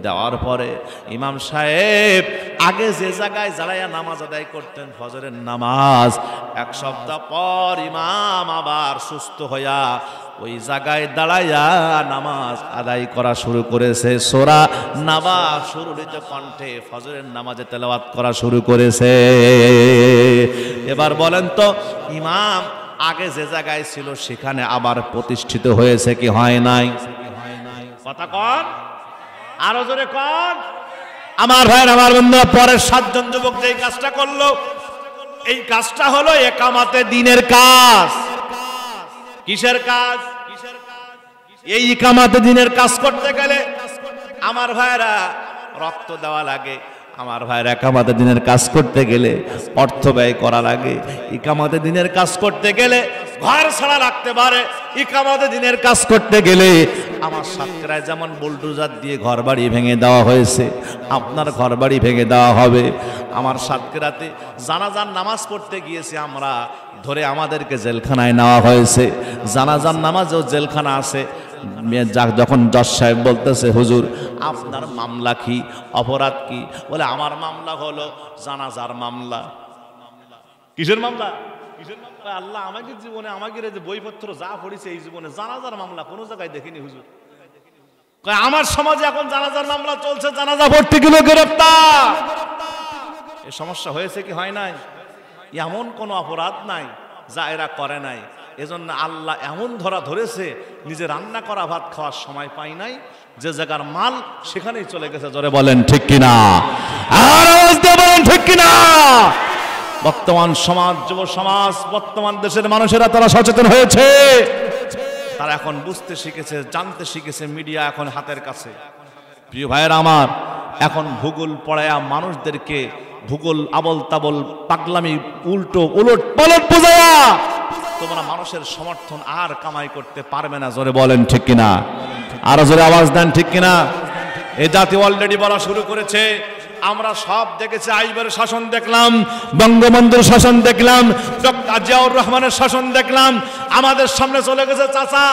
দেওয়ার পরে ইমাম সাহেব আগে যে জায়গায় দাঁড়াইয়া নামাজ আদায় করতেন ফজরের নামাজ, 1 সপ্তাহ পর ইমাম আবার সুস্থ হইয়া ওই জায়গায় দাঁড়াইয়া নামাজ আদায় করা শুরু করেছে। সূরা নাবা সুরলিত কণ্ঠে ফজরের নামাজে তেলাওয়াত করা শুরু করেছে। এবার বলেন তো, ইমাম আগে যে জায়গায় ছিল সেখানে আবার প্রতিষ্ঠিত হয়েছে কি হয় নাই? কথা কন, আরো জোরে কন। আমার ভাইয়ের, আমার বন্ধুরা, পরের 7 জন যুবক যে কাজটা করলো, এই কাজটা হলো ইকামাতে দ্বীনের কাজ। কিসের কাজ? এই ইকামাতে দ্বীনের কাজ করতে গেলে আমার ভাইরা রক্ত দেওয়া লাগে, আমার ভাইরা ইকামাতে দ্বীনের কাজ করতে গেলে অর্থ ব্যয় করা লাগে, ইকামাতে দ্বীনের কাজ করতে গেলে ঘর ছাড়া লাগতে পারে, ইকামাতে দ্বীনের কাজ করতে গেলে আমার সাতক্ষীরায় যেমন বুলডোজার দিয়ে ঘর বাড়ি ভেঙে দেওয়া হয়েছে, আপনার ঘর বাড়ি ভেঙে দেওয়া হবে। আমার সাতক্ষীরাতে জানাজার নামাজ পড়তে গিয়েছি আমরা, ধরে আমাদেরকে জেলখানায় নেওয়া হয়েছে। জানাজার নামাজেও জেলখানা আছে। যখন জজ সাহেব বলতেছে, হুজুর আপনার মামলা কি, অপরাধ কি? বলে আমার মামলা হলো জানাজার মামলা। কিসের মামলা? আল্লাহ আমাকে জীবনে, আমাকে যে বইপত্র যা পড়েছে এই জীবনে জানাজার মামলা কোনো জায়গায় দেখিনি হুজুর। আমার সমাজে এখন জানাজার মামলা চলছে, জানাজা ভর্তি কিলো গ্রেফতার। এই সমস্যা হয়েছে কি হয় নাই? এমন কোনো অপরাধ নাই যা এরা করে নাই। এজন্য আল্লাহ এমন ধরেছে, নিজে রান্না করা ভাত খাওয়ার সময় পাই নাই, যে জায়গার মাল সেখানেই চলে গেছে। জোরে বলেন ঠিক কিনা, আর আওয়াজ দিয়ে বলেন ঠিক কিনা। বর্তমান সমাজ, যুব সমাজ, বর্তমান দেশের মানুষেরা তারা সচেতন হয়েছে, তারা এখন বুঝতে শিখেছে, জানতে শিখেছে, মিডিয়া এখন হাতের কাছে। প্রিয় ভাইয়েরা আমার, এখন ভূগোল পড়ায়া মানুষদেরকে ভূগোল আবল তাবল পাগলামি উল্টো উলট পালট বোঝায়া তোমরা মানুষের সমর্থন আর কামাই করতে পারবে না। জোরে বলেন ঠিক কিনা, আরো জোরে আওয়াজ দেন ঠিক কিনা। এই জাতি অলরেডি বলা শুরু করেছে। আমরা সব দেখেছি, আইবের শাসন দেখলাম, বঙ্গবন্ধুর শাসন দেখলাম, ডক্টর জিয়াউর রহমানের শাসন দেখলাম। আমাদের সামনে চলে গেছে চাচা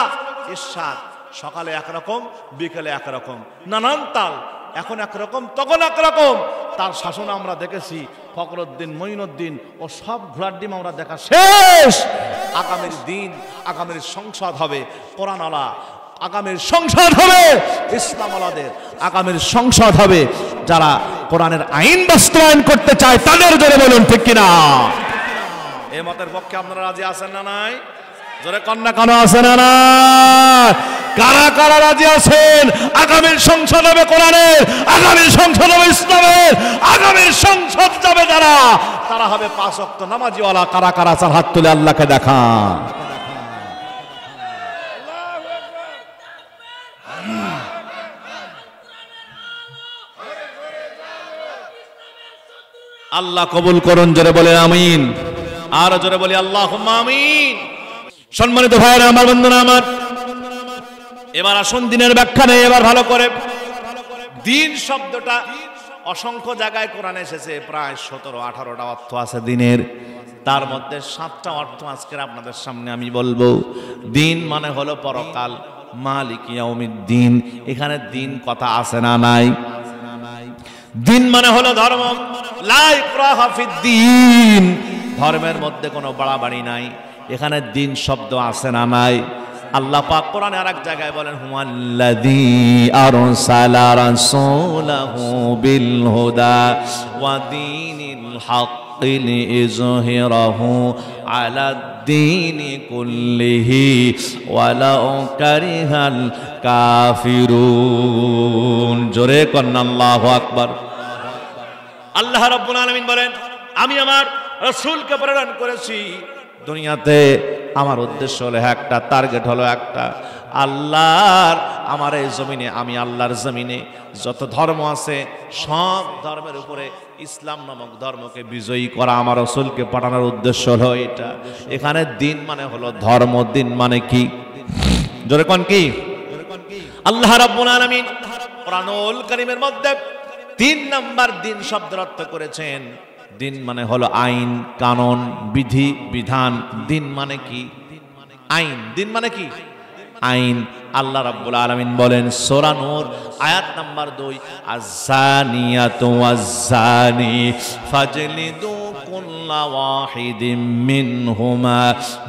ইরশাদ, সকালে একরকম, বিকেলে একরকম, নানান তাল, এখন একরকম, তখন একরকম। তার শাসন আমরা দেখেছি, ফখরুদ্দিন, মঈনুদ্দিন ও সব ঘোড়ার ডিম আমরা দেখা শেষ। আগামীর দিন, আগামীর সংসদ হবে কোরআনওয়ালা, আগামীর সংসদ হবে ইসলামওয়ালাদের, আগামীর সংসদ হবে যারা কোরআনের আইন বাস্তবায়ন করতে চায় তাদের। জোরে বলুন ঠিক কিনা। এই মতের পক্ষে আপনারা রাজি আছেন না নাই? জোরে কন্যা কেন আছে না না? কারা কারা রাজি আছেন? আগামীর সংসদ হবে কোরআনের, আগামীর সংসদ হবে ইসলামের, আগামীর সংসদ যাবে যারা, তারা হবে 5 ওয়াক্ত নামাজিওয়ালা। কারা কারা আছেন হাত তুলে আল্লাহকে দেখান। আল্লাহ কবুল করুন। জোরে বলে আমিন, আর জোরে বলি আল্লাহুম্মা আমিন। সম্মানিত ভাইরা আমার, বন্ধুরা আমার, এবার আসুন দিনের ব্যাখ্যা নেই। এবার ভালো করে, দিন শব্দটা অসংখ্য জায়গায় কোরআনে এসেছে, প্রায় 17-18টা অর্থ আছে দিনের। তার মধ্যে 7টা অর্থ আজকের আপনাদের সামনে আমি বলবো। দিন মানে হলো পরকাল, মালিক ইয়াউমিদ্দিন। এখানে দিন কথা আছে না নাই? দিন মানে হলো ধর্ম, লা ইকরাহা ফিদ্দীন, ধর্মের মধ্যে কোনো বাড়াবাড়ি নাই। এখানে দিন শব্দ আছে না নাই? আল্লাহ পাক কোরআনে আরেক জায়গায় বলেন, হুয়াল্লাযী আরসালা রাসূলাহু বিল হুদা ওয়া দীনিল হাক্কি লিইযহিরাহু আলাদ-দীনি কুল্লিহি ওয়ালাউ কারিহাল কাফিরুন। জোরে কন্না আল্লাহু আকবার। আল্লাহ রাব্বুল আলামিন বলেন, আমি আমার রাসূলকে প্রেরণ করেছি দুনিয়াতে, আমার উদ্দেশ্য হলো একটা, টার্গেট হলো একটা, আল্লাহর, আমার এই জমিনে, আমি আল্লাহর জমিনে যত ধর্ম আছে সব ধর্মের উপরে ইসলাম নামক ধর্মকে বিজয়ী করা। আমার রাসূলকে পাঠানোর উদ্দেশ্য হলো এটা। এখানে দিন মানে হলো ধর্ম। দিন মানে কি? জোরে কোন কি? আল্লাহ রাব্বুল আলামিন কোরআনুল কারীমের মধ্যে 3 নাম্বার দিন শব্দের অর্থ করেছেন। দিন মানে হলো আইন, কানুন, বিধি, বিধান। দিন মানে কি? আইন। দিন মানে কি? আইন। আল্লাহ রাব্বুল আলামিন বলেন সূরা নূর আয়াত নাম্বার 2, আয-যানিয়াতু ওয়াজ-যানি ফাজলিদু কুল্লা ওয়াহিদিম মিনহুমা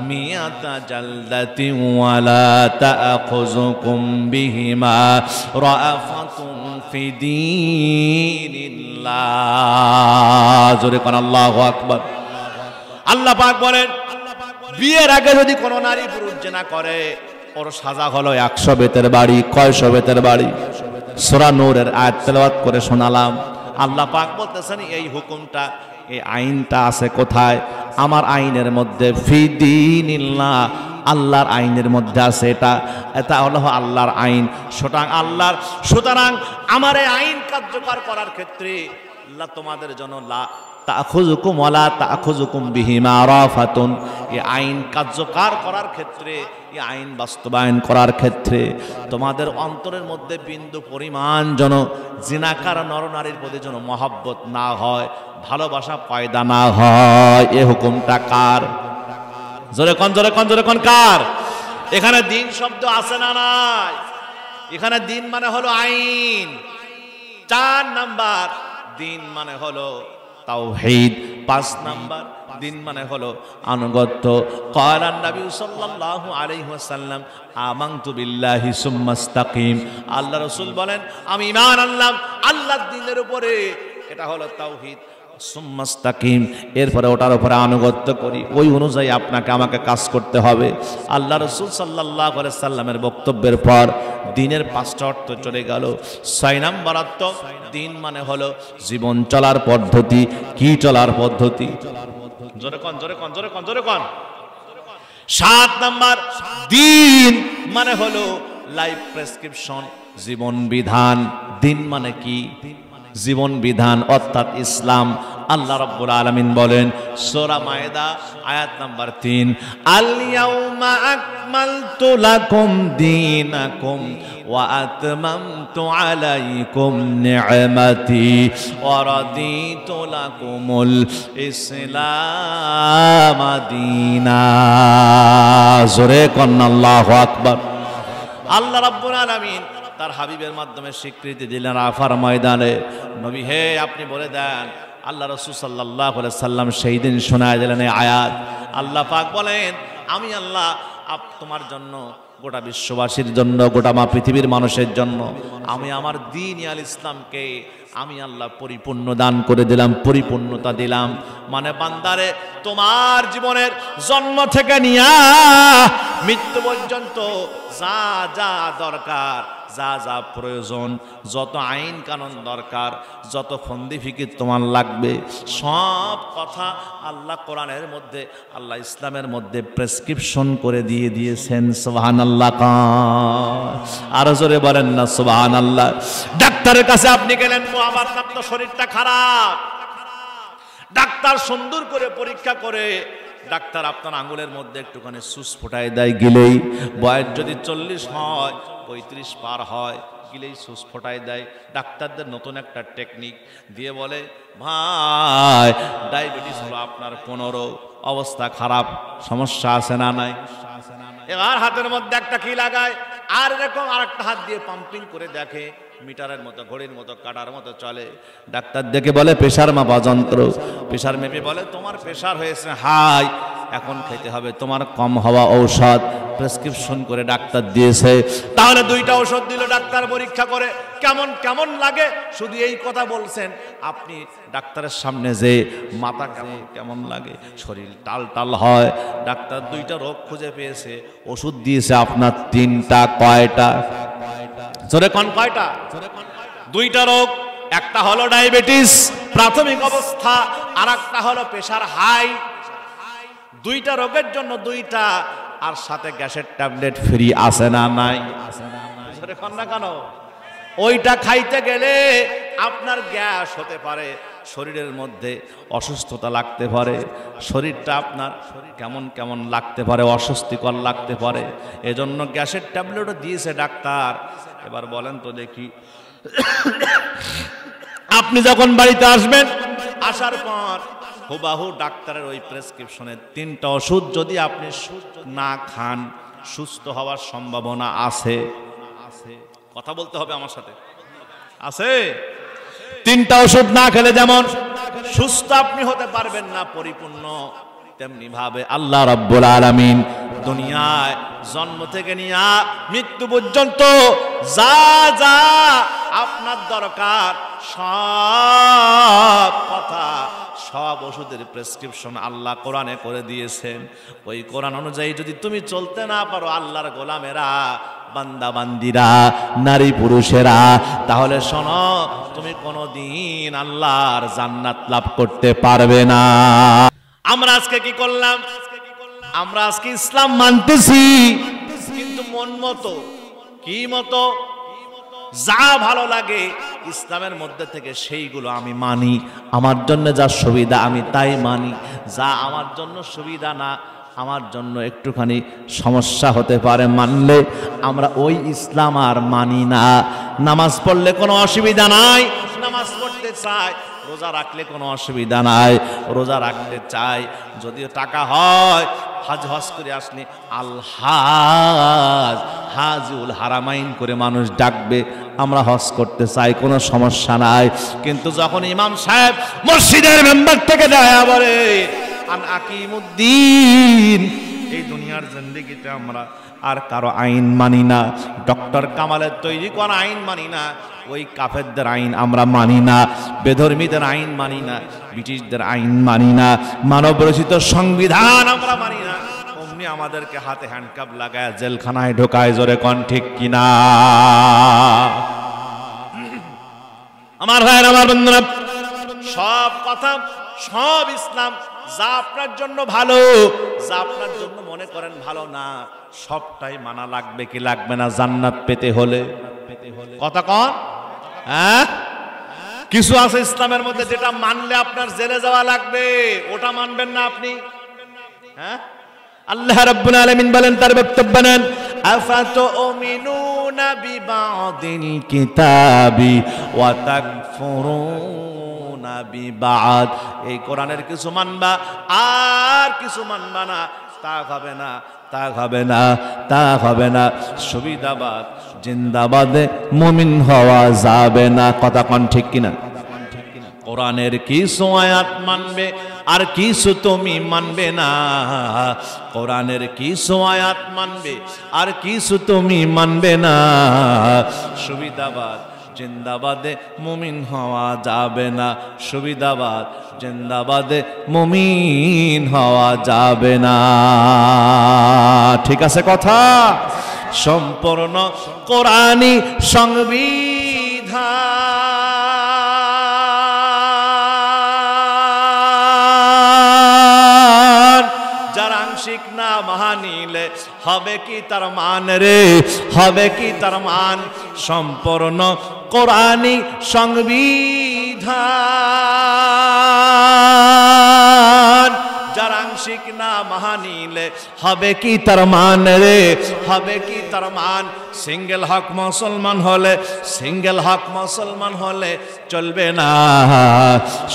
মিয়াতা জালদাতিন ওয়া লা তা'খুযুকুম বিহিমা রাআফাতুন ফি দীনিল্লাহ। জোরে কোন আল্লাহু আকবার। আল্লাহ পাক বলেন, বিয়ের আগে যদি কোনো নারী পুরুষ জিনা করে, ওর সাজা হলো 100 বেতের বাড়ি। কয়শো বেতের বাড়ি? সূরা নূরের আয়াত তেলাওয়াত করে শোনালাম। আল্লাহ পাক বলতেছেন এই হুকুমটা, এই আইনটা আছে কোথায়? আমার আইনের মধ্যে, ফি দীনিল্লাহ, আল্লাহর আইনের মধ্যে আছে। এটা হলো আল্লাহর আইন। সুতরাং আমার এই আইন কার্যকর করার ক্ষেত্রে আল্লাহ তোমাদের জন্য তাখুযুকুম ওয়ালা তাখুযুকুম বিহিমা রাফাতুন, এই আইন কার্যকর করার ক্ষেত্রে, এই আইন বাস্তবায়ন করার ক্ষেত্রে তোমাদের অন্তরের মধ্যে বিন্দু পরিমাণ যেন জিনাকার নরনারীর প্রতি যেন মহব্বত না হয়, ভালোবাসা পয়দা না হয়। এ হুকুমটা কার? জোরে কোন কার? এখানে দিন শব্দ আছে না নাই? এখানে দিন মানে হলো আইন। 4 নাম্বার দিন মানে হলো তাওহীদ। 5 নাম্বার দিন মানে হলো আনুগত্য। ক্বালা নবী সাল্লাল্লাহু আলাইহি ওয়াসাল্লাম আমানতু বিল্লাহি সুম্মাস্তাকিম। আল্লাহ রাসূল বলেন আমি ঈমান আনলাম আল্লাহর দ্বীনের উপরে, এটা হলো তাওহীদ। সুম্মাস্তাকিম, এরপরে ওটার উপরে আনুগত্য করি, ওই অনুযায়ী আপনাকে আমাকে কাজ করতে হবে। আল্লাহ রাসূল সাল্লাল্লাহু আলাইহি সাল্লামের বক্তব্যের পর দিনের 5টা অর্থ চলে গেল। 6 নাম্বার অর্থ দিন মানে হলো জীবন চলার পদ্ধতি। কি চলার পদ্ধতি? জোরে কোন। 7 নাম্বার দিন মানে হলো লাইফ প্রেসক্রিপশন, জীবন বিধান। দিন মানে কি? জীবন বিধান অর্থাৎ ইসলাম। আল্লাহ রাব্বুল আলামিন বলেন সূরা মায়েদা আয়াত নাম্বার 3, আল ইয়াউমা আকমালতু লাকুম দীনাকুম ওয়া আতমামতু আলাইকুম নি'মাতি ওয়া রাদিতু লাকুমুল ইসলাম দীনা। জোরে কোন আল্লাহু আকবার। আল্লাহ রাব্বুল আলামিন তার হাবিবের মাধ্যমে স্বীকৃতি দিলেন আরাফার ময়দানে, নবী হে আপনি বলে দেন। আল্লাহ রাসূল সাল্লাল্লাহু আলাইহি সাল্লাম সেই দিন শোনায় দিলেন এই আয়াত। আল্লাহ পাক বলেন আমি আল্লাহ তোমার জন্য, গোটা বিশ্ববাসীর জন্য, গোটা মা পৃথিবীর মানুষের জন্য আমি আমার দ্বীন আল ইসলামকে আমি আল্লাহ পরিপূর্ণ দান করে দিলাম, পরিপূর্ণতা দিলাম। মানে বান্দারে তোমার জীবনের জন্ম থেকে নিয়া মৃত্যু পর্যন্ত যা যা দরকার, যা যা প্রয়োজন, যত আইন কানুন দরকার, যত ফন্দি ফিকির তোমার লাগবে, সব কথা আল্লাহ কোরআনের মধ্যে, আল্লাহ ইসলামের মধ্যে প্রেসক্রিপশন করে দিয়ে দিয়েছেন। সুবহানাল্লাহ। আরো জোরে বলেন না সুবহানাল্লাহ। ডাক্তারের কাছে আপনি গেলেন, আমার তো শরীরটা খারাপ, ডাক্তার সুন্দর করে পরীক্ষা করে ডাক্তার আপনার আঙ্গুলের মধ্যে একটুখানি সুচ ফোটায় দেয় গিলেই, বয়স যদি 40 হয়, 35 পার হয়, গিলেই সুচ ফোটায় দেয়। ডাক্তারদের নতুন একটা টেকনিক দিয়ে বলে ভাই ডায়াবেটিস হলো আপনার 15, অবস্থা খারাপ, সমস্যা আছে না নাই? এবার হাতের মধ্যে একটা কি লাগায়, আর এরকম আরেকটা হাত দিয়ে পাম্পিং করে দেখে, মিটারের মতো, ঘড়ির মতো, কাটার মতো চলে। ডাক্তার দেখে বলে প্রেশার মাপা যন্ত্র, প্রেশার মেপে বলে তোমার প্রেশার হয়েছে হাই, এখন খেতে হবে তোমার কম হওয়া ঔষধ, প্রেসক্রিপশন করে ডাক্তার দিয়েছে। তাহলে 2টা ঔষধ দিল, ডাক্তার পরীক্ষা করে কেমন কেমন লাগে শুধু এই কথা বলছেন আপনি ডাক্তারের সামনে, যে মাথা কেমন কেমন লাগে, শরীর টাল টাল হয়। ডাক্তার 2টা রোগ খুঁজে পেয়েছে, ওষুধ দিয়েছে আপনার 3টা। কয়টা? জোরে কোন কয়টা? 2টা রোগ, একটা হলো ডায়াবেটিস প্রাথমিক অবস্থা, আর একটা হলো প্রেশার হাই। 2টা রোগের জন্য 2টা, আর সাথে গ্যাসের ট্যাবলেট ফ্রি আছে না নাই? জোরে কোন না কেন? ওইটা খাইতে গেলে আপনার গ্যাস হতে পারে, শরীরের মধ্যে অসুস্থতা লাগতে পারে, শরীরটা আপনার কেমন কেমন লাগতে পারে, অস্বস্তিকর লাগতে পারে। এজন্য গ্যাসের ট্যাবলেটও দিয়েছে ডাক্তার। এবার বলেন তো দেখি, আপনি যখন বাড়িতে আসবেন, আসার পর হুবাহু ডাক্তারের ওই প্রেসক্রিপশনের 3টা ওষুধ যদি আপনি না খান, সুস্থ হওয়ার সম্ভাবনা আছে? কথা বলতে হবে আমার সাথে, আছে? 3টা ওষুধ না খেলে যেমন সুস্থ আপনি হতে পারবেন না পরিপূর্ণ, তেমনি ভাবে আল্লাহ রাব্বুল আলামিন দুনিয়ায় জন্ম থেকে নিয়ে মৃত্যু পর্যন্ত যা যা আপনার দরকার সব কথা, সব ওষুধের প্রেসক্রিপশন আল্লাহ কোরআনে করে দিয়েছেন। ওই কোরআন অনুযায়ী যদি তুমি চলতে না পারো আল্লাহর গোলামেরা, বান্দা বান্দিরা, নারী পুরুষেরা, তাহলে শোনো, তুমি কোনোদিন আল্লাহর জান্নাত লাভ করতে পারবে না। আমরা আজকে কি করলাম? আমরা আজকে ইসলাম মানতেছি, কিন্তু মন মতো, কি মতো, যা ভালো লাগে ইসলামের মধ্যে থেকে সেইগুলো আমি মানি। আমার জন্য যা সুবিধা আমি তাই মানি, যা আমার জন্য সুবিধা না, আমার জন্য একটুখানি সমস্যা হতে পারে, মানলে আমরা ওই ইসলাম আর মানি না। নামাজ পড়লে কোনো অসুবিধা নাই, নামাজ পড়তে চাই। রোজা রাখলে কোনো অসুবিধা নাই, রোজা রাখতে চাই। যদিও টাকা হয়, হজ করে আসলে আল হাজুল হারামাইন করে মানুষ ডাকবে, আমরা হজ করতে চাই, কোনো সমস্যা নাই। কিন্তু যখন ইমাম সাহেব মসজিদের মেম্বার থেকে দেয়া বলে আন আকিমুদ্দিন, এই দুনিয়ার জিন্দেগিতে আমরা আর কারো আইন মানি না, ডক্টর কামালের তৈরি করা আইন মানি না, ওই কাফেরদের আইন আমরা মানি না, বেধর্মীদের আইন মানি না, ব্রিটিশদের আইন মানি না, মানব রচিত সংবিধান আমরা মানি না, অমনি আমাদেরকে হাতে হ্যান্ডকাপ লাগায় জেলখানায় ঢোকায়। জোরে কোন ঠিক কিনা? আমার ভাইয়ের, আমার বন্ধুরা, সব কথা, সব ইসলাম যা আপনার জন্য ভালো, যা আপনার জন্য মনে করেন ভালো না, সবটাই মানা লাগবে কি লাগবে না জান্নাত পেতে হলে? কথা কন, হ্যাঁ? কিছু আছে ইসলামের মধ্যে যেটা মানলে আপনার জেলে যাওয়া লাগবে, ওটা মানবেন না আপনি? হ্যাঁ, আল্লাহ রাব্বুল আলামিন বলেন, তার বক্তব্য নেন, আফাতুমিনুনা বিবাদিল কিতাবি ওয়া তাকফুরুনা বিবাদ। এই কোরআনের কিছু মানবা আর কিছু মানবা না, তা হবে না, তা হবে না, তা হবে না। সুবিধাবাদ জিন্দাবাদে মুমিন হওয়া যাবে না। কথা কোন ঠিক কিনা? কোরআনের কিছু আয়াত মানবে আর কিছু তুমি মানবে না, কোরআনের কিছু আয়াত মানবে আর কিছু তুমি মানবে না। সুবিধাবাদ জিন্দাবাদে মুমিন হওয়া যাবে না, সুবিধাবাদ জিন্দাবাদে মুমিন হওয়া যাবে না। ঠিক আছে কথা? সম্পূর্ণ কোরআনী সংবিধান যার আংশিক না মানিলে হবে কি তার মান রে, হবে কি তার মান? সম্পূর্ণ কোরআনী সংবিধান যার আংশিক না মানিলে হবে কি তার মান রে, হবে কি তার মান? সিঙ্গেল হক মুসলমান হলে, সিঙ্গেল হক মুসলমান হলে চলবে না।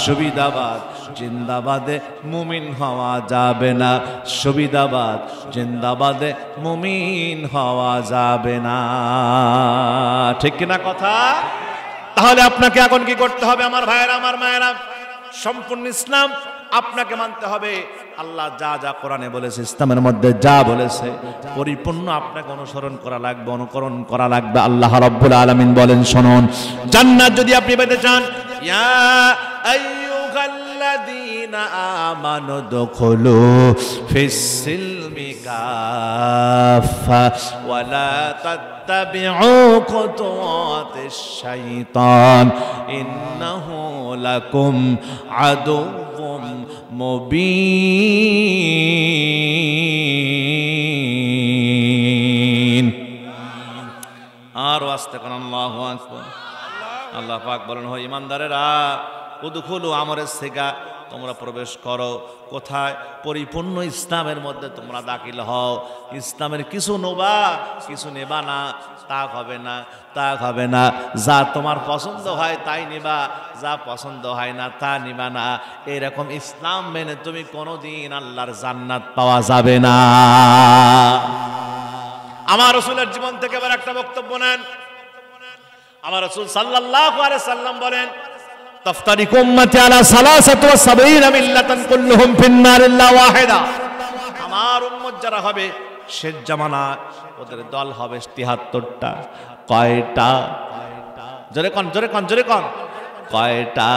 সুবিধাবাদ জিন্দাবাদে মুমিন হওয়া যাবে না, সুবিধাবাদ জিন্দাবাদে মুমিন হওয়া যাবে না। ঠিক কিনা কথা? তাহলে আপনাকে এখন কি করতে হবে আমার ভাইয়েরা, আমার মায়েরা? সম্পূর্ণ ইসলাম আপনাকে মানতে হবে। আল্লাহ যা যা কোরআনে বলেছে, ইসলামের মধ্যে যা বলেছে, পরিপূর্ণ আপনাকে অনুসরণ করা লাগবে, অনুকরণ করা লাগবে। আল্লাহ রাব্বুল আলামিন বলেন, শুনুন, জান্নাত যদি আপনি পেতে চান, ইয়া আইয়ুহাল্লাযীনা আমানু দুখুলু ফিস-সিলমি কাফা ওয়া লা তাত্তাবিউ খুতুওয়াতিশ শাইতান ইন্নাহু লাকুম আদুউম মুবিন। আর আস্তে কোন আল্লাহু আকবার। আল্লাহ পাক বলেন, হয় ইমানদারেরা, উদখুলু আমরের সিগা, তোমরা প্রবেশ করো। কোথায়? পরিপূর্ণ ইসলামের মধ্যে তোমরা দাখিল হও। ইসলামের কিছু নোবা, কিছু নেবা না, তা হবে না, তা হবে না। যা তোমার পছন্দ হয় তাই নিবা, যা পছন্দ হয় না তা নিবা না। এরকম ইসলাম মেনে তুমি কোনোদিন আল্লাহর জান্নাত পাওয়া যাবে না। আমার রাসূলের জীবন থেকে আবার একটা বক্তব্য নেন। আমার রাসূল সাল্লাল্লাহু আলাইহি সাল্লাম বলেন, তাফতারিকু উম্মতি আলা 73 মিল্লাতান কুল্লুহুম ফিন-নার ইল্লা ওয়াহিদা। আমার উম্মত যারা হবে শেষ জামানা, ওদের দল হবে 73টা। কয়টা? জোরে কোন, জোরে কোন, জোরে কোন। কয়টা?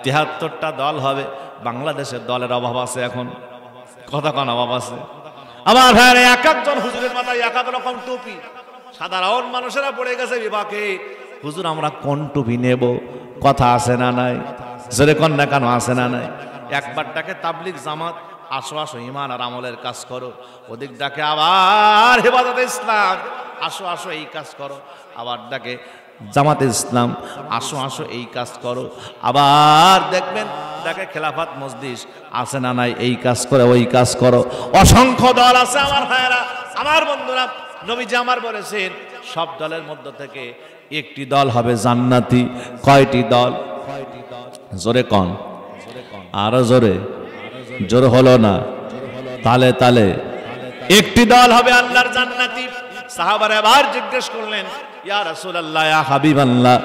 73টা দল হবে। বাংলাদেশের দলের অভাব আছে এখন, কথা কোন অভাব আছে? আমার ভাইয়েরা, এক একজন হুজুরের মাথায় এক এক রকম টুপি, সাধারণ মানুষেরা পড়ে গেছে বিপাকে, হুজুর আমরা কোন টুপি নেব? কথা আছে না নাই? জোরে কোন না কেন আছে না নাই? একবার ডাকে তাবলিগ জামাত, আসো আসো ইমান আর আমলের কাজ করো, ওদিক ডাকে আবার হেফাজতে ইসলাম, আসো আসো এই কাজ করো, আবার ডাকে জামাতে ইসলাম, আসো আসো এই কাজ করো, আবার দেখবেন ডাকে খেলাফত মজলিস, আছে না নাই? এই কাজ করে ওই কাজ করো, অসংখ্য দল আছে আমার ভাইয়েরা, আমার বন্ধুরা। নবীজি আমার বলেছেন সব দলের মধ্য থেকে একটি দল হবে জান্নাতি। কয়টি দল? জোরে কন, আরো জোরে, জোর হলো না, তালে তালে। একটি দল হবে আল্লাহর জান্নাতি। সাহাবারা আবার জিজ্ঞেস করলেন, ইয়া রাসূলুল্লাহ, ইয়া হাবিবাল্লাহ,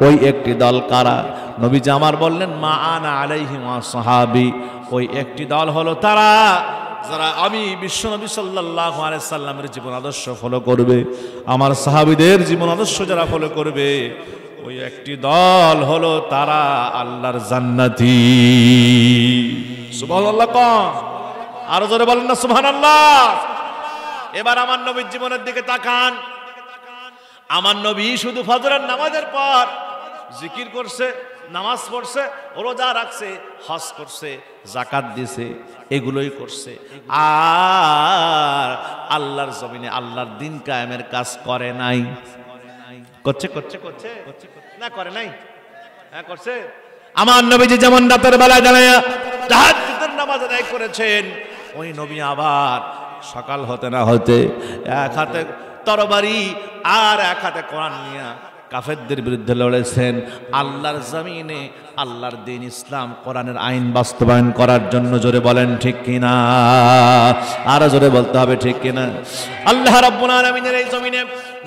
ওই একটি দল কারা? নবীজি আমার বললেন, মা আনা আলাইহি ওয়া সাহাবী, ওই একটি দল হলো তারা যারা আমি বিশ্বনবী সাল্লাল্লাহু আলাইহি সাল্লামের জীবন আদর্শ ফলো করবে, আমার সাহাবীদের জীবন আদর্শ যারা ফলো করবে, ওই একটি দল হলো তারা আল্লাহর জান্নাতি। সুবহানাল্লাহ কোন? আরো জোরে বলেন না সুবহানাল্লাহ। এবার আমার নবীর জীবনের দিকে তাকান। আমার নবী শুধু ফজরের নামাজের পর জিকির করছে, নামাজ পড়ছে, রোজা রাখছে, হজ করছে, যাকাত দিছে, এগুলোই করছে, আর আল্লাহর জমিনে আল্লাহর দিন কায়েমের কাজ করে নাই। করছে করছে করছে না করে নাই? হ্যাঁ করছে। আমার নবীজি যেমন রাতের বেলায় দাঁড়ায়া তাহাজ্জুদের নামাজ আদায় করেছেন, ওই নবী আবার সকাল হতে না হতে এক হাতে তরবারি আর এক হাতে কোরআন নিয়ে কাফেরদের বিরুদ্ধে লড়েছেন, আল্লাহর জমিনে আল্লাহর দ্বীন ইসলাম কোরআনের আইন বাস্তবায়ন করার জন্য। জোরে বলেন ঠিক কিনা? আরো জোরে বলতে হবে ঠিক কিনা? আল্লাহ রাব্বুল আলামিনের এই জমিনে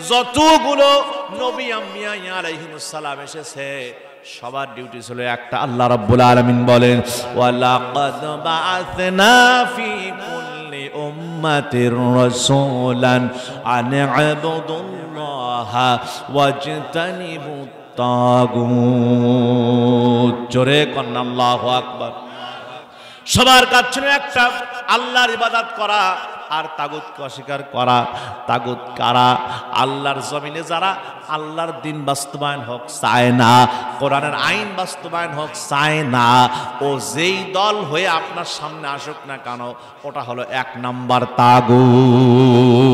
যতগুলো নবী আম্বিয়া আলাইহিমুস সালাম এসেছে, সবার ডিউটি ছিল একটা। আল্লাহ রাব্বুল আলামিন বলেন, ওয়ালাকাদ বাআসনা ফি কুল্লি উম্মাতির রাসূলান আন ইবুদুল্লাহা ওয়াজতানিবুত তাগুত। জোরে কন্না আল্লাহু আকবার। সবার কাজ ছিল একটা, আল্লাহর ইবাদত করা আর তাগুতকে অস্বীকার করা। তাগুত কারা? আল্লাহর জমিনে যারা আল্লাহর দ্বীন বাস্তবায়ন হোক চায় না, কোরআনের আইন বাস্তবায়ন হোক চায় না, ও যেই দল হয়ে আপনার সামনে আসুক না কেন, ওটা হলো এক নাম্বার তাগুত।